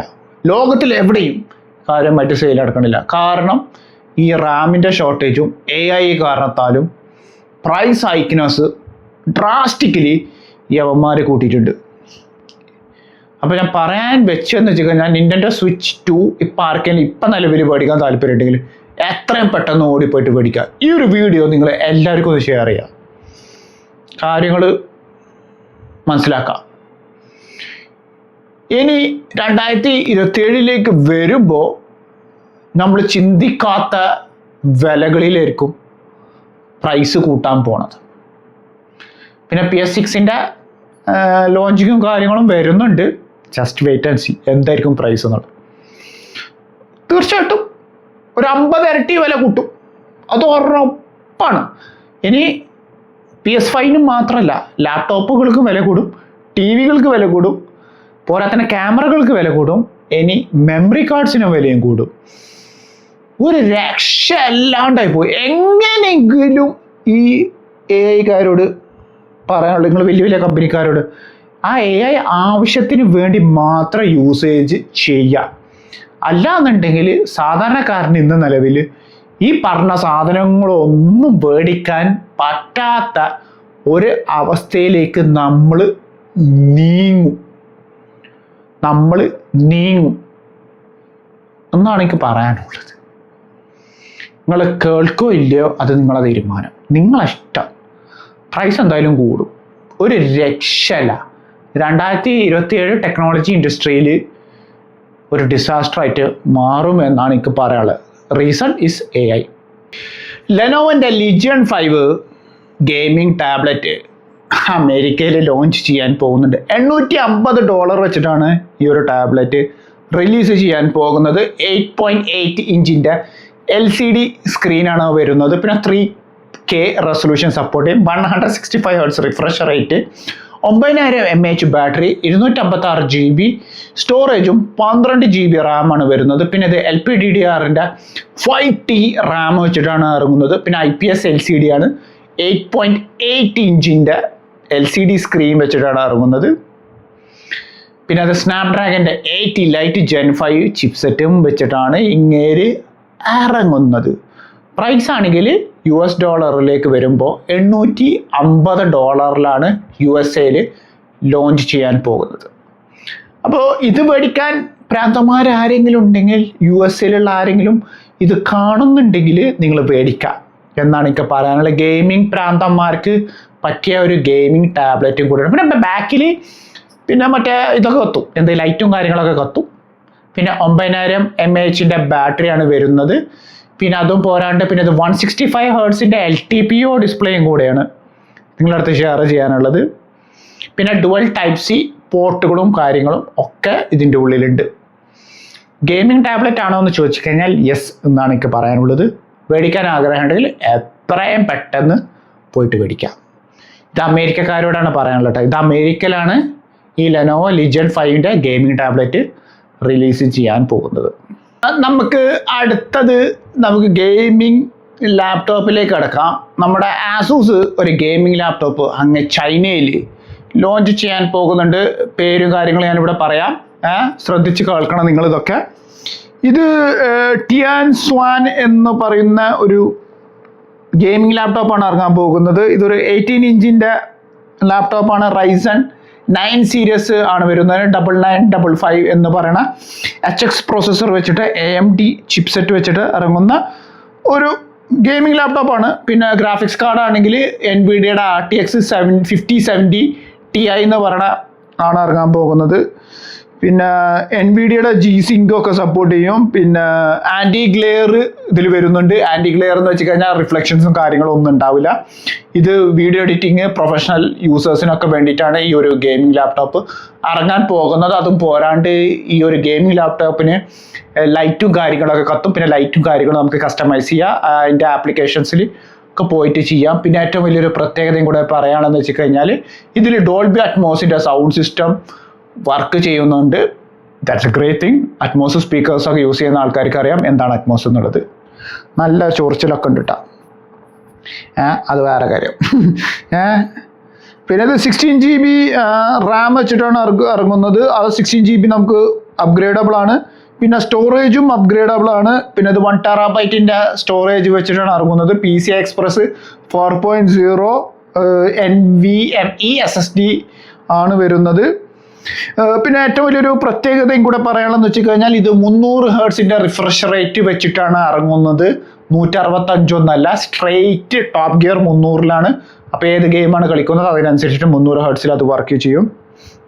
Speaker 1: ലോകത്തിൽ എവിടെയും കാര്യമായിട്ട് സെയിൽ നടക്കണില്ല. കാരണം ഈ റാമിൻ്റെ ഷോർട്ടേജും AI കാരണത്താലും പ്രൈസ് ഹൈക്നെസ് ഡ്രാസ്റ്റിക്കലി യവന്മാർ കൂട്ടിയിട്ടുണ്ട്. അപ്പോൾ ഞാൻ പറയാൻ വെച്ചെന്ന് വെച്ച് കഴിഞ്ഞാൽ നിന്റൻഡോ സ്വിച്ച് 2 ഇപ്പം ആർക്കെങ്കിലും ഇപ്പം നിലവിൽ മേടിക്കാൻ താല്പര്യം ഉണ്ടെങ്കിൽ എത്രയും പെട്ടെന്ന് ഓടിപ്പോയിട്ട് മേടിക്കുക. ഈ ഒരു വീഡിയോ നിങ്ങൾ എല്ലാവർക്കും ഒന്ന് ഷെയർ ചെയ്യുക, കാര്യങ്ങൾ മനസ്സിലാക്കാം. ഇനി 2027 വരുമ്പോൾ നമ്മൾ ചിന്തിക്കാത്ത വിലകളിലായിരിക്കും പ്രൈസ് കൂട്ടാൻ പോണത്. പിന്നെ PS6ൻ്റെ ലോഞ്ചിങ്ങും കാര്യങ്ങളും വരുന്നുണ്ട്. ജസ്റ്റ് വെയിറ്റ് ആൻഡ് സി എന്തായിരിക്കും പ്രൈസ് എന്നുള്ളത്. തീർച്ചയായിട്ടും ഒരു 50 ഇരട്ടി വില കൂട്ടും, അത് ഉറപ്പാണ്. ഇനി PS5നും മാത്രമല്ല, ലാപ്ടോപ്പുകൾക്കും വില കൂടും, TV-കൾക്ക് വില കൂടും, പോരാത്തന്നെ ക്യാമറകൾക്ക് വില കൂടും, ഇനി മെമ്മറി കാർഡ്സിനും വിലയും കൂടും. ഒരു രക്ഷ അല്ലാണ്ടായി പോയി. എങ്ങനെയെങ്കിലും ഈ AI-കാരോട് പറയാനുള്ളത്, നിങ്ങൾ വലിയ വലിയ കമ്പനിക്കാരോട് ആ AI ആവശ്യത്തിന് വേണ്ടി മാത്രം യൂസേജ് ചെയ്യുക. അല്ലാന്നുണ്ടെങ്കിൽ സാധാരണക്കാരന് ഇന്ന് നിലവിൽ ഈ പറഞ്ഞ സാധനങ്ങളൊന്നും മേടിക്കാൻ പറ്റാത്ത ഒരു അവസ്ഥയിലേക്ക് നമ്മൾ നീങ്ങും എന്നാണ് എനിക്ക് പറയാനുള്ളത്. നിങ്ങൾ കേൾക്കോ ഇല്ലയോ അത് നിങ്ങളെ തീരുമാനം, നിങ്ങളെ ഇഷ്ടം. പ്രൈസ് എന്തായാലും കൂടും, ഒരു രക്ഷയില്ല. 2027 ടെക്നോളജി ഇൻഡസ്ട്രിയിൽ ഒരു ഡിസാസ്റ്ററായിട്ട് മാറുമെന്നാണ് എനിക്ക് പറയാനുള്ളത്. Reason is AI. ലെനോവോൻ്റെ ലിജിയൺ 5 gaming tablet അമേരിക്കയിൽ ലോഞ്ച് ചെയ്യാൻ പോകുന്നുണ്ട്. $850 വെച്ചിട്ടാണ് ഈ ഒരു ടാബ്ലറ്റ് റിലീസ് ചെയ്യാൻ പോകുന്നത്. 8.8 ഇഞ്ചിൻ്റെ LCD സ്ക്രീനാണ് വരുന്നത്. പിന്നെ 3K റെസൊല്യൂഷൻ സപ്പോർട്ട് ചെയ്യും, 165 Hz refresh rate, 9000 mAh battery, 256 GB സ്റ്റോറേജും 12 GB റാമാണ് വരുന്നത്. പിന്നെ ഇത് LPDDR-ൻ്റെ 5T റാം വെച്ചിട്ടാണ് ഇറങ്ങുന്നത്. പിന്നെ IPS LCD ആണ്, 8.8 ഇഞ്ചിൻ്റെ LCD സ്ക്രീൻ വെച്ചിട്ടാണ് ഇറങ്ങുന്നത്. പിന്നെ അത് സ്നാപ്ഡ്രാഗൻ്റെ 8 ലൈറ്റ് Gen 5 ചിപ്സെറ്റും വെച്ചിട്ടാണ് ഇങ്ങേര് ഇറങ്ങുന്നത്. പ്രൈസ് ആണെങ്കിൽ $US വരുമ്പോൾ $850 USA-ൽ ലോഞ്ച് ചെയ്യാൻ പോകുന്നത്. അപ്പോൾ ഇത് മേടിക്കാൻ പ്രാന്തന്മാരാരെങ്കിലും ഉണ്ടെങ്കിൽ, USA-ലുള്ള ആരെങ്കിലും ഇത് കാണുന്നുണ്ടെങ്കിൽ നിങ്ങൾ മേടിക്കാം എന്നാണ് എനിക്ക് പറയാനുള്ളത്. ഗെയിമിംഗ് പ്രാന്തന്മാർക്ക് പറ്റിയ ഒരു ഗെയിമിംഗ് ടാബ്ലറ്റും കൂടെയാണ്. പിന്നെ ബാക്കിൽ പിന്നെ മറ്റേ ഇതൊക്കെ കത്തും, ലൈറ്റും കാര്യങ്ങളൊക്കെ കത്തും. പിന്നെ 9000 mAh ബാറ്ററിയാണ് വരുന്നത്. പിന്നെ അതും പോരാണ്ട് പിന്നെ ഇത് 165 Hz LTPO ഡിസ്പ്ലേയും കൂടെയാണ് നിങ്ങളടുത്ത് ഷെയർ ചെയ്യാനുള്ളത്. പിന്നെ ഡുവൽ ടൈപ്പ് സി പോർട്ടുകളും കാര്യങ്ങളും ഒക്കെ ഇതിൻ്റെ ഉള്ളിലുണ്ട്. ഗെയിമിംഗ് ടാബ്ലറ്റ് ആണോ എന്ന് ചോദിച്ചു കഴിഞ്ഞാൽ യെസ് എന്നാണ് എനിക്ക് പറയാനുള്ളത്. മേടിക്കാൻ ആഗ്രഹമുണ്ടെങ്കിൽ എത്രയും പെട്ടെന്ന് പോയിട്ട് മേടിക്കാം. ഇത് അമേരിക്കക്കാരോടാണ് പറയാനുള്ളത്. ഇത് അമേരിക്കയിലാണ് ഈ ലെനോവോ ലിജൻ 5 ഗെയിമിംഗ് ടാബ്ലറ്റ് റിലീസ് ചെയ്യാൻ പോകുന്നത്. നമുക്ക് ഗെയിമിംഗ് ലാപ്ടോപ്പിലേക്ക് കിടക്കാം. നമ്മുടെ ആസൂസ് ഒരു ഗെയിമിംഗ് ലാപ്ടോപ്പ് അങ്ങ് ചൈനയിൽ ലോഞ്ച് ചെയ്യാൻ പോകുന്നുണ്ട്. പേരും കാര്യങ്ങളും ഞാനിവിടെ പറയാം, ശ്രദ്ധിച്ച് കേൾക്കണം നിങ്ങളിതൊക്കെ. ഇത് ടിയാൻ സ്വാൻ എന്ന് പറയുന്ന ഒരു ഗെയിമിംഗ് ലാപ്ടോപ്പാണ് ഇറങ്ങാൻ പോകുന്നത്. ഇതൊരു 18 ഇഞ്ചിൻ്റെ ലാപ്ടോപ്പാണ്. റൈസൺ 9 സീരീസ് ആണ് വരുന്നത്. 9955 എന്ന് പറയുന്ന HX പ്രോസസ്സർ വെച്ചിട്ട് AMD ചിപ്സെറ്റ് വെച്ചിട്ട് ഇറങ്ങുന്ന ഒരു ഗെയിമിംഗ് ലാപ്ടോപ്പാണ്. പിന്നെ ഗ്രാഫിക്സ് കാർഡ് ആണെങ്കിൽ NVIDIAയുടെ RTX 5070 Ti എന്ന് പറയുന്ന ആണ് ഇറങ്ങാൻ പോകുന്നത്. പിന്നെ NVIDIAയുടെ G-Sync ഒക്കെ സപ്പോർട്ട് ചെയ്യും. പിന്നെ ആൻറ്റി ഗ്ലെയർ ഇതിൽ വരുന്നുണ്ട്. ആൻറ്റി ഗ്ലെയർ എന്ന് വെച്ച് കഴിഞ്ഞാൽ റിഫ്ലക്ഷൻസും കാര്യങ്ങളും ഒന്നും ഉണ്ടാവില്ല. ഇത് വീഡിയോ എഡിറ്റിങ് പ്രൊഫഷണൽ യൂസേഴ്സിനൊക്കെ വേണ്ടിയിട്ടാണ് ഈ ഒരു ഗെയിമിംഗ് ലാപ്ടോപ്പ് ഇറങ്ങാൻ പോകുന്നത്. അതും പോരാണ്ട് ഈ ഒരു ഗെയിമിംഗ് ലാപ്ടോപ്പിന് ലൈറ്റും കാര്യങ്ങളൊക്കെ കത്തും. പിന്നെ ലൈറ്റും കാര്യങ്ങളും നമുക്ക് കസ്റ്റമൈസ് ചെയ്യാം, അതിൻ്റെ ആപ്ലിക്കേഷൻസിൽ ഒക്കെ പോയിട്ട് ചെയ്യാം. പിന്നെ ഏറ്റവും വലിയൊരു പ്രത്യേകതയും കൂടെ പറയുകയാണെന്ന് വെച്ച് കഴിഞ്ഞാൽ ഇതിൽ ഡോൾബി അറ്റ്മോസിൻ്റെ സൗണ്ട് സിസ്റ്റം വർക്ക് ചെയ്യുന്നുണ്ട്. That's a great thing. Atmos സ്പീക്കേഴ്സൊക്കെ യൂസ് ചെയ്യുന്ന ആൾക്കാർക്ക് അറിയാം എന്താണ് അറ്റ്മോസ് എന്നുള്ളത്. നല്ല ചൊറിച്ചിലൊക്കെ ഉണ്ട് കേട്ടോ, അത് വേറെ കാര്യം. പിന്നെ ഇത് 16 GB റാം വെച്ചിട്ടാണ് ഇറങ്ങുന്നത്. അത് 16 GB നമുക്ക് അപ്ഗ്രേഡബിൾ ആണ്. പിന്നെ സ്റ്റോറേജും അപ്ഗ്രേഡബിൾ ആണ്. പിന്നെ ഇത് 1 TB സ്റ്റോറേജ് വെച്ചിട്ടാണ് ഇറങ്ങുന്നത്. PCI Express 4.0 NVMe SSD ആണ് വരുന്നത്. പിന്നെ ഏറ്റവും വലിയൊരു പ്രത്യേകതയും കൂടെ പറയാനുള്ളതെന്ന് വെച്ച് കഴിഞ്ഞാൽ ഇത് 300 Hz റിഫ്രഷ് റേറ്റ് വെച്ചിട്ടാണ് ഇറങ്ങുന്നത്. 165 ഒന്നല്ല, സ്ട്രെയിറ്റ് ടോപ്പ് ഗിയർ 300-ലാണ്. അപ്പോൾ ഏത് ഗെയിമാണ് കളിക്കുന്നത് അതിനനുസരിച്ചിട്ട് 300 Hz അത് വർക്ക് ചെയ്യും.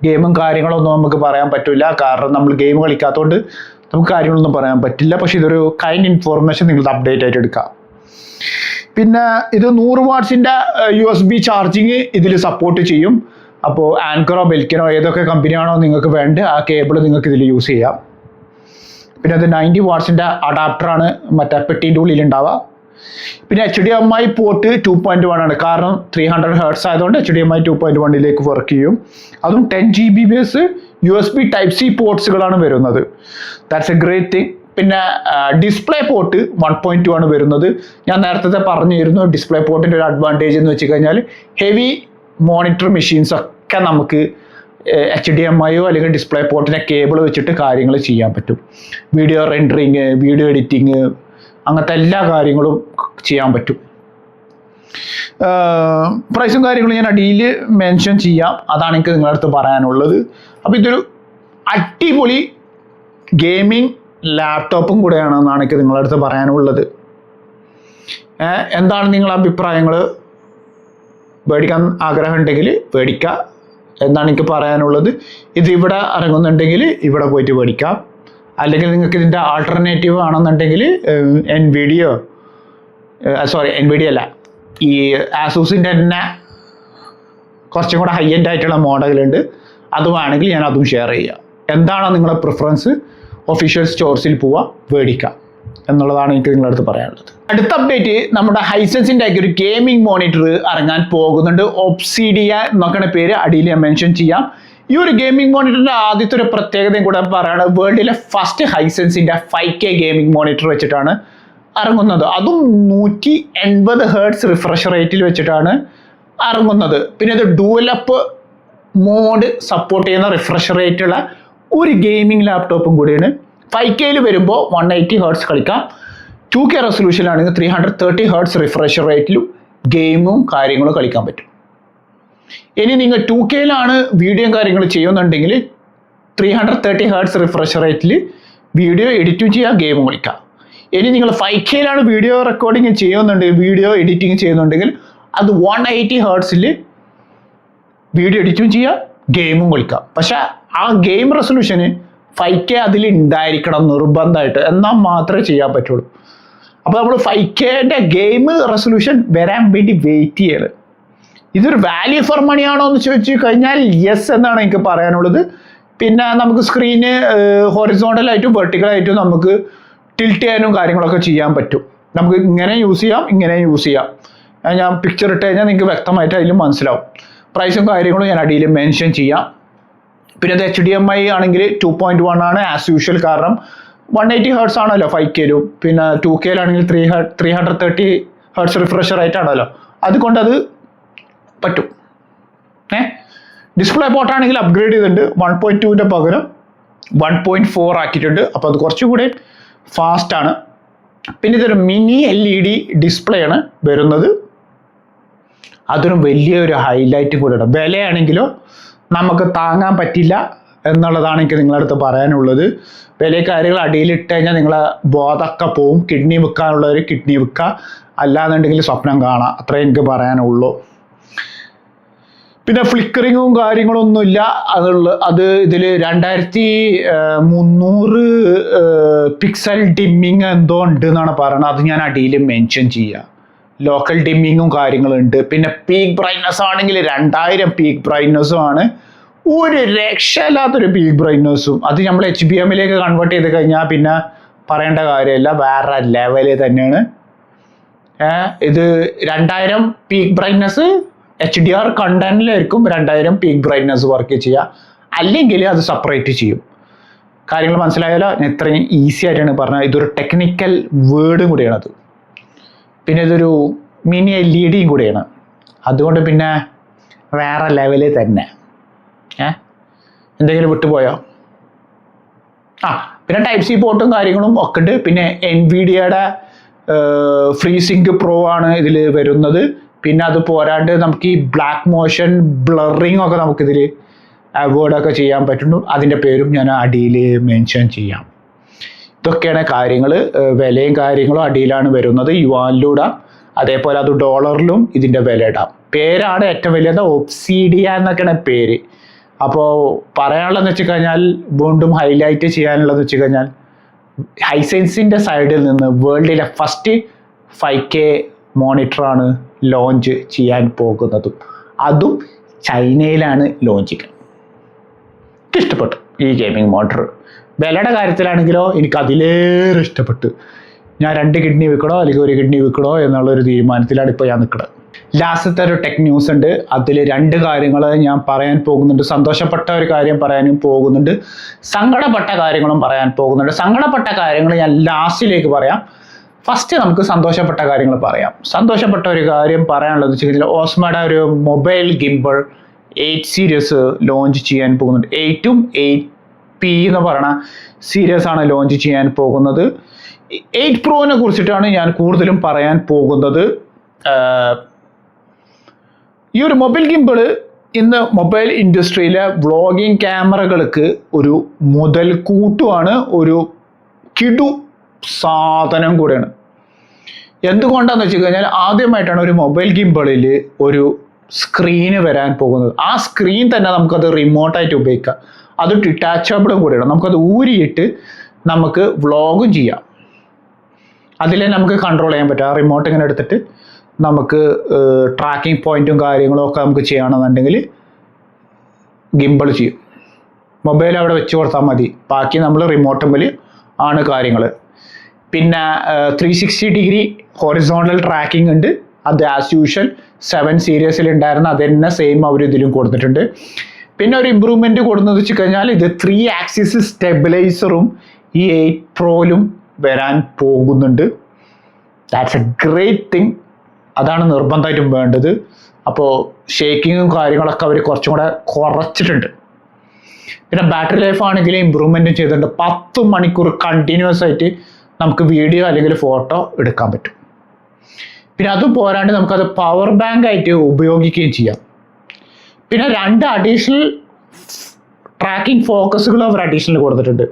Speaker 1: ഗെയിമും കാര്യങ്ങളൊന്നും നമുക്ക് പറയാൻ പറ്റില്ല, കാരണം നമ്മൾ ഗെയിം കളിക്കാത്തതുകൊണ്ട് നമുക്ക് കാര്യങ്ങളൊന്നും പറയാൻ പറ്റില്ല. പക്ഷെ ഇതൊരു കൈൻഡ് ഇൻഫോർമേഷൻ നിങ്ങൾക്ക് അപ്ഡേറ്റ് ആയിട്ട് എടുക്കാം. പിന്നെ ഇത് 100 വാട്ട്സിൻ്റെ USB ചാർജിങ് ഇതിൽ സപ്പോർട്ട് ചെയ്യും. അപ്പോൾ ആൻകറോ ബെൽക്കിനോ ഏതൊക്കെ കമ്പനിയാണോ നിങ്ങൾക്ക് വേണ്ടത് ആ കേബിൾ നിങ്ങൾക്ക് ഇതിൽ യൂസ് ചെയ്യാം. പിന്നെ അത് 90 വാട്ട്സിൻ്റെ അഡാപ്റ്ററാണ് മറ്റേ പെട്ടീൻ്റെ ഉള്ളിലുണ്ടാവുക. പിന്നെ HDMI പോർട്ട് 2.1 ആണ്, കാരണം 300 Hz ആയതുകൊണ്ട് HDMI 2.1 വർക്ക് ചെയ്യും. അതും 10 GB base USB Type C പോർട്സുകളാണ് വരുന്നത്. That's a great thing. പിന്നെ ഡിസ്പ്ലേ പോർട്ട് 1.2 ആണ് വരുന്നത്. ഞാൻ നേരത്തെ പറഞ്ഞിരുന്നു ഡിസ്പ്ലേ പോർട്ടിൻ്റെ ഒരു അഡ്വാൻറ്റേജ് എന്ന് വെച്ച് കഴിഞ്ഞാൽ ഹെവി മോണിറ്റർ മെഷീൻസ് ഒക്കെ നമുക്ക് HDMIയോ അല്ലെങ്കിൽ ഡിസ്പ്ലേ പോർട്ടിൻ്റെ കേബിൾ വെച്ചിട്ട് കാര്യങ്ങൾ ചെയ്യാൻ പറ്റും. വീഡിയോ റെൻഡറിങ്, വീഡിയോ എഡിറ്റിങ്, അങ്ങനത്തെ എല്ലാ കാര്യങ്ങളും ചെയ്യാൻ പറ്റും. പ്രൈസും കാര്യങ്ങളും ഞാൻ അടിയിൽ മെൻഷൻ ചെയ്യാം. അതാണ് എനിക്ക് നിങ്ങളുടെ അടുത്ത് പറയാനുള്ളത്. അപ്പോൾ ഇതൊരു അടിപൊളി ഗെയിമിംഗ് ലാപ്ടോപ്പും കൂടെയാണെന്നാണ് എനിക്ക് നിങ്ങളുടെ അടുത്ത് പറയാനുള്ളത്. എന്താണ് നിങ്ങളുടെ അഭിപ്രായങ്ങൾ? മേടിക്കാൻ ആഗ്രഹമുണ്ടെങ്കിൽ മേടിക്കുക എന്നാണ് എനിക്ക് പറയാനുള്ളത്. ഇത് ഇവിടെ ഇറങ്ങുന്നുണ്ടെങ്കിൽ ഇവിടെ പോയിട്ട് മേടിക്കാം. അല്ലെങ്കിൽ നിങ്ങൾക്ക് ഇതിൻ്റെ ആൾട്ടർനേറ്റീവ് ആണെന്നുണ്ടെങ്കിൽ NVIDIA അല്ല, ഈ ആസൂസിൻ്റെ തന്നെ കുറച്ചും കൂടെ ഹൈ എൻഡ് ആയിട്ടുള്ള മോഡലുണ്ട്. അത് വേണമെങ്കിൽ ഞാൻ അതും ഷെയർ ചെയ്യാം. എന്താണോ നിങ്ങളുടെ പ്രിഫറൻസ് ഒഫീഷ്യൽ സ്റ്റോർസിൽ പോവുക, മേടിക്കാം എന്നുള്ളതാണ് എനിക്ക് നിങ്ങളുടെ അടുത്ത് പറയാനുള്ളത്. അടുത്ത അപ്ഡേറ്റ് നമ്മുടെ ഹൈസെൻസിൻ്റെ ഒരു ഗെയിമിംഗ് മോണിറ്റർ ഇറങ്ങാൻ പോകുന്നുണ്ട്. ഒബ്സിഡിയ എന്നൊക്കെയാണ് പേര്, അടിയിൽ ഞാൻ മെൻഷൻ ചെയ്യാം. ഈ ഒരു ഗെയിമിംഗ് മോണിറ്ററിൻ്റെ ആദ്യത്തെ ഒരു പ്രത്യേകതയും കൂടെ പറയുന്നത് വേൾഡിലെ ഫസ്റ്റ് ഹൈസെൻസിൻ്റെ 5K ഗെയിമിംഗ് മോണിറ്റർ വെച്ചിട്ടാണ് ഇറങ്ങുന്നത്. അതും 180 Hz റിഫ്രഷ് റേറ്റിൽ വെച്ചിട്ടാണ് ഇറങ്ങുന്നത്. പിന്നെ ഇത് ഡുവലപ്പ് മോഡ് സപ്പോർട്ട് ചെയ്യുന്ന റിഫ്രഷ് റേറ്റുള്ള ഒരു ഗെയിമിംഗ് ലാപ്ടോപ്പും കൂടിയാണ്. 5Kയിൽ വരുമ്പോൾ 180 Hz കളിക്കാം. 2K റെസൊല്യൂഷനിലാണെങ്കിൽ 330 Hz റിഫ്രഷ് റേറ്റിലും ഗെയിമും കാര്യങ്ങളും കളിക്കാൻ പറ്റും. ഇനി നിങ്ങൾ 2Kയിലാണ് വീഡിയോയും കാര്യങ്ങൾ ചെയ്യുന്നുണ്ടെങ്കിൽ 330 Hz റിഫ്രഷ് റേറ്റിൽ വീഡിയോ എഡിറ്റും ചെയ്യാം, ഗെയിമും കളിക്കാം. ഇനി നിങ്ങൾ 5Kയിലാണ് വീഡിയോ റെക്കോർഡിങ് ചെയ്യുന്നുണ്ടെങ്കിൽ, വീഡിയോ എഡിറ്റിംഗ് ചെയ്യുന്നുണ്ടെങ്കിൽ അത് 180 Hz വീഡിയോ എഡിറ്റും ചെയ്യാം, ഗെയിമും കളിക്കാം. പക്ഷെ ആ ഗെയിം റെസൊല്യൂഷന് 5K അതിൽ ഉണ്ടായിരിക്കണം നിർബന്ധമായിട്ട്, എന്നാൽ മാത്രമേ ചെയ്യാൻ പറ്റുള്ളൂ. അപ്പോൾ നമ്മൾ 5Kൻ്റെ ഗെയിം റെസൊല്യൂഷൻ വരാൻ വേണ്ടി വെയിറ്റ് ചെയ്യല്. ഇതൊരു വാല്യൂ ഫോർ മണി ആണോ എന്ന് ചോദിച്ചു കഴിഞ്ഞാൽ യെസ് എന്നാണ് എനിക്ക് പറയാനുള്ളത്. പിന്നെ നമുക്ക് സ്ക്രീന് ഹൊറിസോണ്ടലായിട്ടും വെർട്ടിക്കലായിട്ടും നമുക്ക് ടിൽറ്റ് ചെയ്യാനും കാര്യങ്ങളൊക്കെ ചെയ്യാൻ പറ്റും. നമുക്ക് ഇങ്ങനെ യൂസ് ചെയ്യാം, ഇങ്ങനെ യൂസ് ചെയ്യാം. ഞാൻ പിക്ചർ ഇട്ട് കഴിഞ്ഞാൽ നിങ്ങൾക്ക് വ്യക്തമായിട്ട് അതിൽ മനസ്സിലാവും. പ്രൈസും കാര്യങ്ങളും ഞാൻ അടിയിൽ മെൻഷൻ ചെയ്യാം. പിന്നെ അത് HDMI ആണെങ്കിൽ 2.1 ആണ് ആസ് യൂഷ്വൽ, കാരണം 180 ഹെർട്സ് ആണല്ലോ 5Kയിലും. പിന്നെ 2Kയിലാണെങ്കിൽ 330 ഹെർട്സ് റിഫ്രഷ് റേറ്റ് ആണല്ലോ, അതുകൊണ്ടത് പറ്റും. ഡിസ്പ്ലേ പോർട്ട് ആണെങ്കിൽ അപ്ഗ്രേഡ് ചെയ്തിട്ടുണ്ട്, 1.2ൻ്റെ പകരം 1.4 ആക്കിയിട്ടുണ്ട്. അപ്പോൾ അത് കുറച്ചുകൂടി ഫാസ്റ്റ് ആണ്. പിന്നെ ഇതൊരു മിനി LED ഡിസ്പ്ലേ ആണ് വരുന്നത്, അതൊരു വലിയൊരു ഹൈലൈറ്റ് കൂടെയാണ്. വിലയാണെങ്കിലോ നമുക്ക് താങ്ങാൻ പറ്റില്ല എന്നുള്ളതാണ് എനിക്ക് നിങ്ങളുടെ അടുത്ത് പറയാനുള്ളത്. വില കാര്യങ്ങൾ അടിയിലിട്ട് കഴിഞ്ഞാൽ നിങ്ങളെ ബോധമൊക്കെ പോവും. കിഡ്നി വിൽക്കാനുള്ളവർ കിഡ്നി വിൽക്കുക, അല്ലാന്നുണ്ടെങ്കിൽ സ്വപ്നം കാണാം. അത്രേ എനിക്ക് പറയാനുള്ളൂ. പിന്നെ ഫ്ലിക്കറിങ്ങും കാര്യങ്ങളൊന്നുമില്ല. അത് ഇതിൽ 2300 പിക്സൽ ഡിമ്മിങ് എന്തോ ഉണ്ട് എന്നാണ് പറയുന്നത്. അത് ഞാൻ അടിയിൽ മെൻഷൻ ചെയ്യുക. ലോക്കൽ ഡിമ്മിങ്ങും കാര്യങ്ങളുണ്ട്. പിന്നെ പീക്ക് ബ്രൈറ്റ്നസ് ആണെങ്കിൽ 2000 പീക്ക് ബ്രൈറ്റ്നസ്സും ആണ്. ഒരു രക്ഷയില്ലാത്തൊരു പീക്ക് ബ്രൈറ്റ്നസ്സും. അത് നമ്മൾ HBMലേക്ക് കൺവേർട്ട് ചെയ്ത് കഴിഞ്ഞാൽ പിന്നെ പറയേണ്ട കാര്യമില്ല, വേറെ ലെവല് തന്നെയാണ്. ഇത് 2000 peak brightness HDR കണ്ടന്റിലായിരിക്കും 2000 peak brightness work ചെയ്യുക, അല്ലെങ്കിൽ അത് സെപ്പറേറ്റ് ചെയ്യും. കാര്യങ്ങൾ മനസ്സിലായാലോ? ഞാൻ ഇത്രയും ഈസി ആയിട്ടാണ് പറഞ്ഞത്. ഇതൊരു ടെക്നിക്കൽ വേർഡും കൂടിയാണത്. പിന്നെ ഇതൊരു മിനി LED കൂടിയാണ്, അതുകൊണ്ട് പിന്നെ വേറെ ലെവലിൽ തന്നെ. എന്തെങ്കിലും വിട്ടുപോയോ? പിന്നെ Type-C പോർട്ടും കാര്യങ്ങളും ഒക്കെ ഉണ്ട്. പിന്നെ NVIDIAയുടെ FreeSync Pro ആണ് ഇതിൽ വരുന്നത്. പിന്നെ അത് പോരാണ്ട് നമുക്ക് ഈ ബ്ലാക്ക് മോഷൻ ബ്ലറിങ് ഒക്കെ നമുക്കിതിൽ അവോയ്ഡൊക്കെ ചെയ്യാൻ പറ്റുന്നു. അതിൻ്റെ പേരും ഞാൻ അടിയിൽ മെൻഷൻ ചെയ്യാം. ഇതൊക്കെയാണ് കാര്യങ്ങൾ. വിലയും കാര്യങ്ങളും അടിയിലാണ് വരുന്നത്, യുവാനിലൂടെ. അതേപോലെ അത് ഡോളറിലും ഇതിൻ്റെ വില ഇടാം. പേരാണ് ഏറ്റവും വലിയത്, ഒബ്സിഡിയ എന്നൊക്കെയാണ് പേര്. അപ്പോൾ പറയാനുള്ളതെന്ന് വെച്ച് കഴിഞ്ഞാൽ, വീണ്ടും ഹൈലൈറ്റ് ചെയ്യാനുള്ളതെന്ന് വെച്ച് കഴിഞ്ഞാൽ, ഹൈസെൻസിൻ്റെ സൈഡിൽ നിന്ന് വേൾഡിലെ ഫസ്റ്റ് 5K മോണിറ്ററാണ് ലോഞ്ച് ചെയ്യാൻ പോകുന്നതും. അതും ചൈനയിലാണ് ലോഞ്ചിങ്. ഇഷ്ടപ്പെട്ടു ഈ ഗെയിമിംഗ് മോണിറ്റർ. വിലയുടെ കാര്യത്തിലാണെങ്കിലോ എനിക്ക് അതിലേറെ ഇഷ്ടപ്പെട്ടു. ഞാൻ 2 കിഡ്നി വിൽക്കണോ അല്ലെങ്കിൽ 1 കിഡ്നി വിൽക്കണോ എന്നുള്ളൊരു തീരുമാനത്തിലാണ് ഇപ്പോൾ ഞാൻ നിൽക്കുന്നത്. ലാസ്റ്റത്തെ ഒരു ടെക് ന്യൂസ് ഉണ്ട്. അതിൽ 2 കാര്യങ്ങൾ ഞാൻ പറയാൻ പോകുന്നുണ്ട്. സന്തോഷപ്പെട്ട ഒരു കാര്യം പറയാനും പോകുന്നുണ്ട്, സങ്കടപ്പെട്ട കാര്യങ്ങളും പറയാൻ പോകുന്നുണ്ട്. സങ്കടപ്പെട്ട കാര്യങ്ങൾ ഞാൻ ലാസ്റ്റിലേക്ക് പറയാം. ഫസ്റ്റ് നമുക്ക് സന്തോഷപ്പെട്ട കാര്യങ്ങൾ പറയാം. സന്തോഷപ്പെട്ട ഒരു കാര്യം പറയാനുള്ളത് വെച്ച് കഴിഞ്ഞാൽ, ഓസ്മയുടെ ഒരു മൊബൈൽ ഗിംബിൾ 8 സീരീസ് ലോഞ്ച് ചെയ്യാൻ പോകുന്നുണ്ട്. 8ഉം 8P എന്ന് പറയുന്ന സീരീസ് ആണ് ലോഞ്ച് ചെയ്യാൻ പോകുന്നത്. 8 Proനെ കുറിച്ചിട്ടാണ് ഞാൻ കൂടുതലും പറയാൻ പോകുന്നത്. ഈ ഒരു മൊബൈൽ ഗിംബിള് ഇന്ന് മൊബൈൽ ഇൻഡസ്ട്രിയിലെ വ്ളോഗിങ് ക്യാമറകൾക്ക് ഒരു മുതൽക്കൂട്ടുമാണ്, ഒരു കിടു സാധനം കൂടെയാണ്. എന്തുകൊണ്ടാന്ന് വെച്ച് കഴിഞ്ഞാൽ, ആദ്യമായിട്ടാണ് ഒരു മൊബൈൽ ഗിംബിളിൽ ഒരു സ്ക്രീന് വരാൻ പോകുന്നത്. ആ സ്ക്രീൻ തന്നെ നമുക്കത് റിമോട്ടായിട്ട് ഉപയോഗിക്കാം. അത് ഡിറ്റാച്ചബിളും കൂടെയാണ്. നമുക്കത് ഊരിയിട്ട് നമുക്ക് വ്ളോഗും ചെയ്യാം. അതിലെ നമുക്ക് കൺട്രോൾ ചെയ്യാൻ പറ്റും. ആ റിമോട്ട് ഇങ്ങനെ എടുത്തിട്ട് നമുക്ക് ട്രാക്കിംഗ് പോയിന്റും കാര്യങ്ങളും ഒക്കെ നമുക്ക് ചെയ്യണമെന്നുണ്ടെങ്കിൽ ഗിംബിൾ ചെയ്യും. മൊബൈൽ അവിടെ വെച്ച് കൊടുത്താൽ മതി, ബാക്കി നമ്മൾ റിമോട്ടുമ്പിൽ ആണ് കാര്യങ്ങൾ. പിന്നെ 360 ഡിഗ്രി ഹൊറിസോണ്ടൽ ട്രാക്കിംഗ് ഉണ്ട്. അത് ആസ് യൂഷ്വൽ 7 സീരീസിൽ ഉണ്ടായിരുന്ന അത് തന്നെ സെയിം അവർ ഇതിലും കൊടുത്തിട്ടുണ്ട്. പിന്നെ ഒരു ഇമ്പ്രൂവ്മെൻറ്റ് കൊടുക്കുന്നത് വെച്ച് കഴിഞ്ഞാൽ, ഇത് 3 ആക്സിസ് സ്റ്റെബിലൈസറും ഈ 8 Proയിലും വരാൻ പോകുന്നുണ്ട്. That's a great thing. അതാണ് നിർബന്ധമായിട്ടും വേണ്ടത്. അപ്പോൾ ഷേക്കിങ്ങും കാര്യങ്ങളൊക്കെ അവർ കുറച്ചും കൂടെ കുറച്ചിട്ടുണ്ട്. പിന്നെ ബാറ്ററി ലൈഫ് ആണെങ്കിൽ ഇമ്പ്രൂവ്മെൻറ്റും ചെയ്തിട്ടുണ്ട്. 10 മണിക്കൂർ കണ്ടിന്യൂസ് ആയിട്ട് നമുക്ക് വീഡിയോ അല്ലെങ്കിൽ ഫോട്ടോ എടുക്കാൻ പറ്റും. പിന്നെ അതും പോരാണ്ട് നമുക്കത് പവർ ബാങ്ക് ആയിട്ട് ഉപയോഗിക്കുകയും ചെയ്യാം. പിന്നെ 2 അഡീഷണൽ ട്രാക്കിംഗ് ഫോക്കസുകൾ അവർ അഡീഷണൽ കൊടുത്തിട്ടുണ്ട്.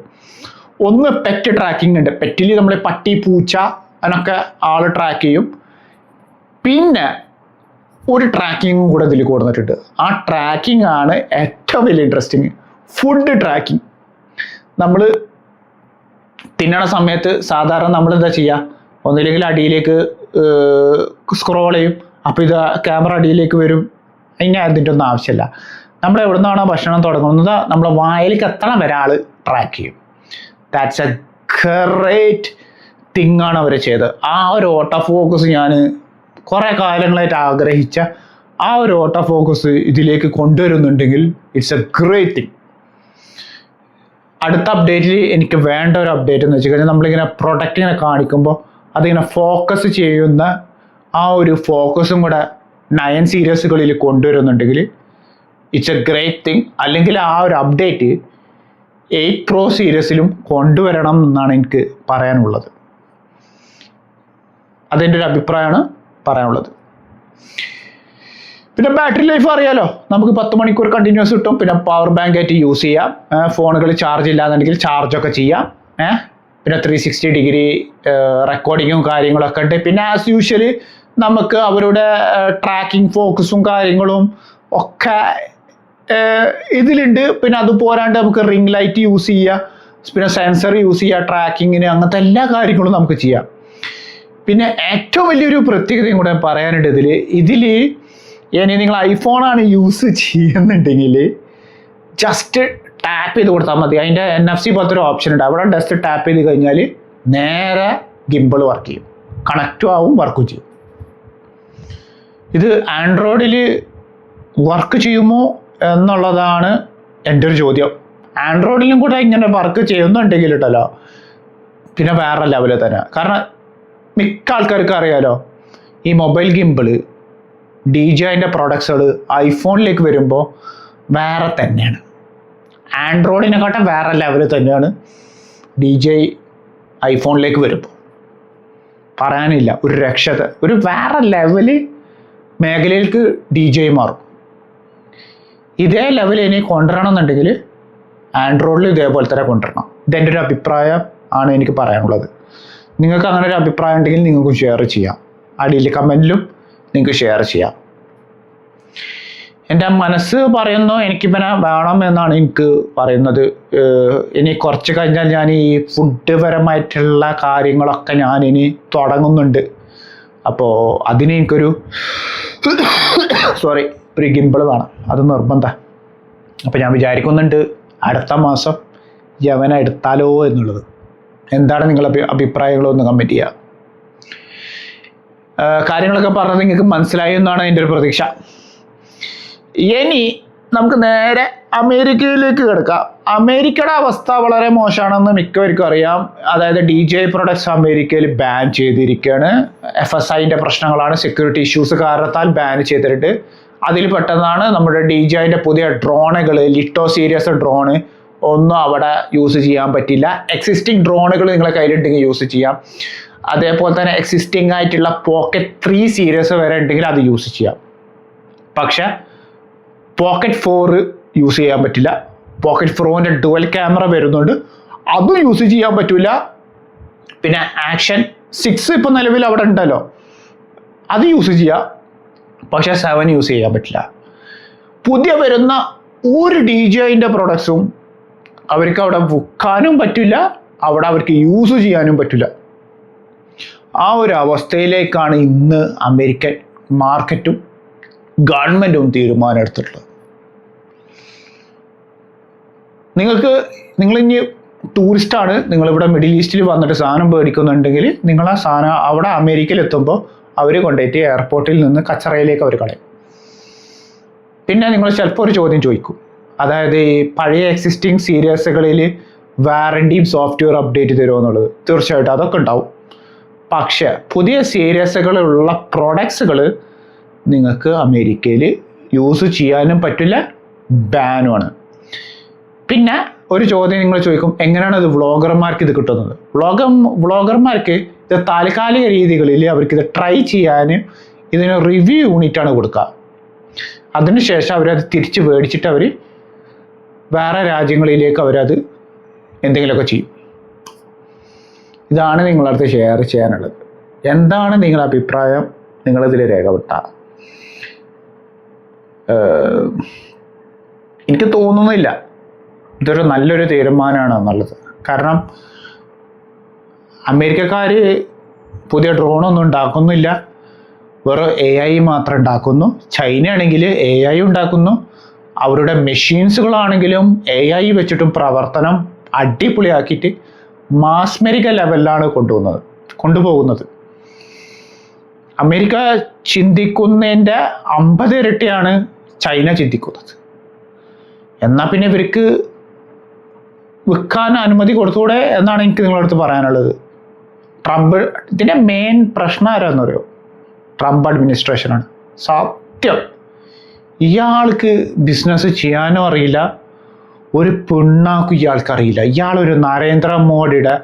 Speaker 1: ഒന്ന് പെറ്റ് ട്രാക്കിംഗ് ഉണ്ട്. പെറ്റിൽ നമ്മൾ പട്ടി, പൂച്ച അതിനൊക്കെ ആൾ ട്രാക്ക് ചെയ്യും. പിന്നെ ഒരു ട്രാക്കിങ്ങും കൂടെ ഇതിൽ കൊടുത്തിട്ടുണ്ട്. ആ ട്രാക്കിംഗ് ആണ് ഏറ്റവും വലിയ ഇൻട്രസ്റ്റിങ്. Food tracking. നമ്മൾ തിന്നണ സമയത്ത് സാധാരണ നമ്മൾ എന്താ ചെയ്യുക, ഒന്നില്ലെങ്കിൽ അടിയിലേക്ക് സ്ക്രോൾ ചെയ്യും, അപ്പോൾ ഇത് ക്യാമറ അടിയിലേക്ക് വരും. അതിന് അതിൻ്റെ ഒന്നും ആവശ്യമില്ല. നമ്മൾ എവിടെ നിന്നാണോ ഭക്ഷണം തുടങ്ങുന്നത് നമ്മളെ വായിലേക്ക് എത്തണം വരെ ആൾ ട്രാക്ക് ചെയ്യും. ദാറ്റ്സ് എ ഗ്രേറ്റ് തിങ് ആണ് അവർ ചെയ്തത്. ആ ഒരു ഓട്ടോ ഫോക്കസ് ഞാൻ കുറേ കാലങ്ങളായിട്ട് ആഗ്രഹിച്ച ആ ഒരു ഓട്ടോ ഫോക്കസ് ഇതിലേക്ക് കൊണ്ടുവരുന്നുണ്ടെങ്കിൽ ഇറ്റ്സ് എ ഗ്രേറ്റ് തിങ്. അടുത്ത അപ്ഡേറ്റിൽ എനിക്ക് വേണ്ട ഒരു അപ്ഡേറ്റ് എന്ന് വെച്ച് കഴിഞ്ഞാൽ നമ്മളിങ്ങനെ പ്രൊഡക്റ്റിനെ കാണിക്കുമ്പോൾ അതിങ്ങനെ ഫോക്കസ് ചെയ്യുന്ന ആ ഒരു ഫോക്കസും കൂടെ 9 സീരീസുകളിൽ കൊണ്ടുവരുന്നുണ്ടെങ്കിൽ ഇറ്റ്സ് എ ഗ്രേറ്റ് തിങ്. അല്ലെങ്കിൽ ആ ഒരു അപ്ഡേറ്റ് 8 Pro സീരീസിലും കൊണ്ടുവരണം എന്നാണ് എനിക്ക് പറയാനുള്ളത്. അതെൻ്റെ ഒരു അഭിപ്രായമാണ് പറയാനുള്ളത്. പിന്നെ ബാറ്ററി ലൈഫ് അറിയാലോ, നമുക്ക് 10 മണിക്കൂർ കണ്ടിന്യൂസ് കിട്ടും. പിന്നെ പവർ ബാങ്ക് ആയിട്ട് യൂസ് ചെയ്യാം. ഫോണുകൾ ചാർജ് ഇല്ലാന്നുണ്ടെങ്കിൽ ചാർജൊക്കെ ചെയ്യാം. പിന്നെ 360 ഡിഗ്രി റെക്കോർഡിങ്ങും കാര്യങ്ങളൊക്കെ ഉണ്ട്. പിന്നെ ആസ് യൂഷ്വൽ നമുക്ക് അവരുടെ ട്രാക്കിംഗ് ഫോക്കസും കാര്യങ്ങളും ഒക്കെ ഇതിലുണ്ട്. പിന്നെ അത് പോരാണ്ട് നമുക്ക് റിംഗ് ലൈറ്റ് യൂസ് ചെയ്യുക, പിന്നെ സെൻസർ യൂസ് ചെയ്യുക ട്രാക്കിങ്ങിന്, അങ്ങനത്തെ എല്ലാ കാര്യങ്ങളും നമുക്ക് ചെയ്യാം. പിന്നെ ഏറ്റവും വലിയൊരു പ്രത്യേകതയും കൂടെ പറയാനുണ്ട് ഇതിൽ ഇനി നിങ്ങൾ ഐഫോണാണ് യൂസ് ചെയ്യുന്നുണ്ടെങ്കിൽ ജസ്റ്റ് ടാപ്പ് ചെയ്ത് കൊടുത്താൽ മതി. അതിൻ്റെ NFC പോലത്തെ ഒരു ഓപ്ഷൻ ഉണ്ട്. അവിടെ ജസ്റ്റ് ടാപ്പ് ചെയ്ത് കഴിഞ്ഞാൽ നേരെ ഗിംബിൾ വർക്ക് ചെയ്യും, കണക്റ്റും ആവും, വർക്കും ചെയ്യും. ഇത് ആൻഡ്രോയിഡിൽ വർക്ക് ചെയ്യുമോ എന്നുള്ളതാണ് എൻ്റെ ഒരു ചോദ്യം. ആൻഡ്രോയിഡിലും കൂടെ ഇങ്ങനെ വർക്ക് ചെയ്യുന്നുണ്ടെങ്കിൽ ഇട്ടല്ലോ പിന്നെ വേറെ ലെവലിൽ തന്നെ. കാരണം മിക്ക ആൾക്കാർക്ക് അറിയാലോ, ഈ മൊബൈൽ ഗിംബിള് DJIൻ്റെ പ്രോഡക്ട്സുകൾ ഐഫോണിലേക്ക് വരുമ്പോൾ വേറെ തന്നെയാണ്. ആൻഡ്രോയിഡിനെക്കാട്ടും വേറെ ലെവലിൽ തന്നെയാണ് DJI ഐഫോണിലേക്ക് വരുമ്പോൾ. പറയാനില്ല, ഒരു രക്ഷത, ഒരു വേറെ ലെവല് മേഖലയിലേക്ക് DJI മാറും. ഇതേ ലെവൽ ഇനി കൊണ്ടുവരണം എന്നുണ്ടെങ്കിൽ ആൻഡ്രോയിഡിൽ ഇതേപോലെ തന്നെ കൊണ്ടുവരണം. ഇതെൻ്റെ ഒരു അഭിപ്രായം ആണ് എനിക്ക് പറയാനുള്ളത്. നിങ്ങൾക്ക് അങ്ങനെ ഒരു അഭിപ്രായം ഉണ്ടെങ്കിൽ നിങ്ങൾക്ക് ഷെയർ ചെയ്യാം. അടിയിൽ കമൻറ്റിലും നിങ്ങൾക്ക് ഷെയർ ചെയ്യാം. എൻ്റെ മനസ്സ് പറയുന്നു എനിക്കിങ്ങനെ വേണം എന്നാണ് എനിക്ക് പറയുന്നത്. ഇനി കുറച്ച് കഴിഞ്ഞാൽ ഞാൻ ഈ ഫുഡ് പരമായിട്ടുള്ള കാര്യങ്ങളൊക്കെ ഞാനിനി തുടങ്ങുന്നുണ്ട്. അപ്പോൾ അതിന് എനിക്കൊരു ഒരു ഗിംബിൾ വേണം, അത് നിർബന്ധം. അപ്പോൾ ഞാൻ വിചാരിക്കുന്നുണ്ട് അടുത്ത മാസം യവന എടുത്താലോ എന്നുള്ളത്. എന്താണ് നിങ്ങളുടെ അഭിപ്രായങ്ങളൊന്ന് കമൻറ്റ് ചെയ്യുക. കാര്യങ്ങളൊക്കെ പറഞ്ഞത് നിങ്ങൾക്ക് മനസ്സിലായി എന്നാണ് എൻ്റെ ഒരു പ്രതീക്ഷ. ഇനി നമുക്ക് നേരെ അമേരിക്കയിലേക്ക് കിടക്കാം. അമേരിക്കയുടെ അവസ്ഥ വളരെ മോശമാണെന്ന് മിക്കവർക്കും അറിയാം. അതായത് DJI പ്രൊഡക്ട്സ് അമേരിക്കയിൽ ബാൻ ചെയ്തിരിക്കുകയാണ്. FSIൻ്റെ പ്രശ്നങ്ങളാണ്, സെക്യൂരിറ്റി ഇഷ്യൂസ് കാരണത്താൽ ബാൻ ചെയ്തിട്ടുണ്ട്. അതിൽ പെട്ടെന്നാണ് നമ്മുടെ DJIൻ്റെ പുതിയ ഡ്രോണുകൾ, ലിറ്റോ സീരീസ് ഡ്രോണ് ഒന്നും അവിടെ യൂസ് ചെയ്യാൻ പറ്റില്ല. എക്സിസ്റ്റിംഗ് ഡ്രോണുകൾ നിങ്ങളെ കയ്യിലുണ്ടെങ്കിൽ യൂസ് ചെയ്യാം. അതേപോലെ തന്നെ എക്സിസ്റ്റിംഗ് ആയിട്ടുള്ള Pocket 3 സീരീസ് വരെ ഉണ്ടെങ്കിൽ അത് യൂസ് ചെയ്യാം. പക്ഷെ Pocket 4 യൂസ് ചെയ്യാൻ പറ്റില്ല. Pocket 4ൻ്റെ ഡുവൽ ക്യാമറ വരുന്നുണ്ട്, അതും യൂസ് ചെയ്യാൻ പറ്റില്ല. പിന്നെ Action 6 ഇപ്പം നിലവിൽ അവിടെ ഉണ്ടല്ലോ, അത് യൂസ് ചെയ്യാം. പക്ഷെ 7 യൂസ് ചെയ്യാൻ പറ്റില്ല. പുതിയ വരുന്ന ഒരു DJIൻ്റെ പ്രൊഡക്ട്സും അവർക്ക് അവിടെ വിൽക്കാനും പറ്റില്ല, അവിടെ അവർക്ക് യൂസ് ചെയ്യാനും പറ്റില്ല. ആ ഒരു അവസ്ഥയിലേക്കാണ് ഇന്ന് അമേരിക്കൻ മാർക്കറ്റും ഗവൺമെൻറ്റും തീരുമാനം എടുത്തിട്ടുള്ളത്. നിങ്ങളിനി ടൂറിസ്റ്റാണ്, നിങ്ങളിവിടെ മിഡിൽ ഈസ്റ്റിൽ വന്നിട്ട് സാധനം മേടിക്കുന്നുണ്ടെങ്കിൽ നിങ്ങൾ ആ സാധനം അവിടെ അമേരിക്കയിൽ എത്തുമ്പോൾ അവർ കൊണ്ടുപോയിട്ട് എയർപോർട്ടിൽ നിന്ന് കച്ചറയിലേക്ക് അവർ കളയും. പിന്നെ നിങ്ങൾ ചിലപ്പോൾ ഒരു ചോദ്യം ചോദിക്കും, അതായത് ഈ പഴയ എക്സിസ്റ്റിംഗ് സീരീസുകളിൽ വാറണ്ടിയും സോഫ്റ്റ്വെയർ അപ്ഡേറ്റ് തരുമോ എന്നുള്ളത്. തീർച്ചയായിട്ടും അതൊക്കെ ഉണ്ടാവും. പക്ഷേ പുതിയ സീരീസുകളുള്ള പ്രോഡക്ട്സുകൾ നിങ്ങൾക്ക് അമേരിക്കയിൽ യൂസ് ചെയ്യാനും പറ്റില്ല, ബാനുമാണ്. പിന്നെ ഒരു ചോദ്യം നിങ്ങൾ ചോദിക്കും, എങ്ങനെയാണ് ഇത് വ്ളോഗർമാർക്ക് ഇത് കിട്ടുന്നത്? വ്ളോഗർമാർക്ക് ഇത് താൽക്കാലിക രീതികളിൽ അവർക്കിത് ട്രൈ ചെയ്യാൻ ഇതിന് റിവ്യൂ യൂണിറ്റാണ് കൊടുക്കുക. അതിനുശേഷം അവരത് തിരിച്ച് മേടിച്ചിട്ട് അവർ വേറെ രാജ്യങ്ങളിലേക്ക് അവരത് എന്തെങ്കിലുമൊക്കെ ചെയ്യും. ഇതാണ് നിങ്ങളുടെ അടുത്ത് ഷെയർ ചെയ്യാനുള്ളത്. എന്താണ് നിങ്ങളുടെ അഭിപ്രായം? നിങ്ങളിതിൽ രേഖപ്പെടുത്തുക. എനിക്ക് തോന്നുന്നില്ല ഇതൊരു നല്ലൊരു തീരുമാനമാണ് എന്നുള്ളത്. കാരണം അമേരിക്കക്കാർ പുതിയ ഡ്രോണൊന്നും ഉണ്ടാക്കുന്നില്ല, വെറും AI മാത്രം ഉണ്ടാക്കുന്നു. ചൈന ആണെങ്കിൽ AI ഉണ്ടാക്കുന്നു. അവരുടെ മെഷീൻസുകളാണെങ്കിലും AI വെച്ചിട്ടും പ്രവർത്തനം അടിപൊളിയാക്കിയിട്ട് മാസ്മരിക ലെവലിലാണ് കൊണ്ടുപോകുന്നത്. അമേരിക്ക ചിന്തിക്കുന്നതിൻ്റെ 50 ഇരട്ടിയാണ് ചൈന ചിന്തിക്കുന്നത്. എന്നാൽ പിന്നെ ഇവർക്ക് വിൽക്കാൻ അനുമതി കൊടുത്തുകൂടെ എന്നാണ് എനിക്ക് നിങ്ങളടുത്ത് പറയാനുള്ളത്. ഇതിൻ്റെ മെയിൻ പ്രശ്നം ആരാന്ന് പറയുമോ? ട്രംപ് അഡ്മിനിസ്ട്രേഷനാണ്. സത്യം, ഇയാൾക്ക് ബിസിനസ് ചെയ്യാനും അറിയില്ല, ഒരു പിണ്ണാക്കും ഇയാൾക്ക് അറിയില്ല. ഇയാളൊരു നരേന്ദ്രമോദിയുടെ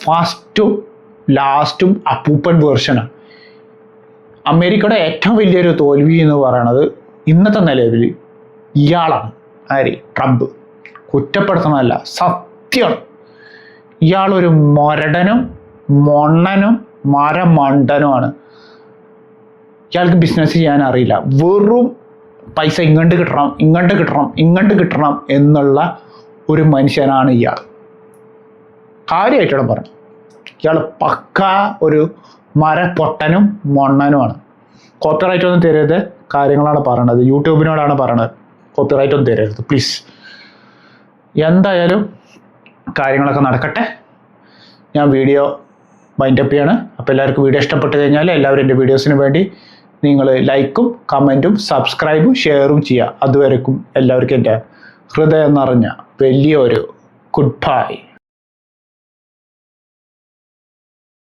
Speaker 1: ഫസ്റ്റും ലാസ്റ്റും അപ്പൂപ്പൻ വേർഷനാണ്. അമേരിക്കയുടെ ഏറ്റവും വലിയൊരു തോൽവി എന്ന് പറയണത് ഇന്നത്തെ നിലവിൽ ഇയാളാണ്. ട്രംപ്. കുറ്റപ്പെടുത്തുന്നതല്ല, സത്യമാണ്. ഇയാളൊരു മൊരടനും മൊണ്ണനും മരമണ്ടനുമാണ്. ഇയാൾക്ക് ബിസിനസ് ചെയ്യാൻ അറിയില്ല. വെറും പൈസ ഇങ്ങോട്ട് കിട്ടണം എന്നുള്ള ഒരു മനുഷ്യനാണ് ഇയാൾ. കാര്യമായിട്ടാണ് പറഞ്ഞു. ഇയാൾ പക്ക ഒരു മരപ്പൊട്ടനും മൊണ്ണനുമാണ്. കോപ്പിറൈറ്റ് ഒന്നും തരരുത്, കാര്യങ്ങളാണ് പറയണത്. യൂട്യൂബിനോടാണ് പറയണത്, കോപ്പിറൈറ്റ് ഒന്നും തരരുത് പ്ലീസ്. എന്തായാലും കാര്യങ്ങളൊക്കെ നടക്കട്ടെ. ഞാൻ വീഡിയോ വൈൻഡപ്പ് ചെയ്യാണ്. അപ്പോൾ എല്ലാവർക്കും വീഡിയോ ഇഷ്ടപ്പെട്ട് കഴിഞ്ഞാൽ എല്ലാവരും എൻ്റെ വീഡിയോസിന് വേണ്ടി നിങ്ങൾ ലൈക്കും കമൻറ്റും സബ്സ്ക്രൈബും ഷെയറും ചെയ്യുക. അതുവരെക്കും എല്ലാവർക്കും എൻ്റെ ഹൃദയം നിറഞ്ഞ വലിയൊരു ഗുഡ് ബൈ.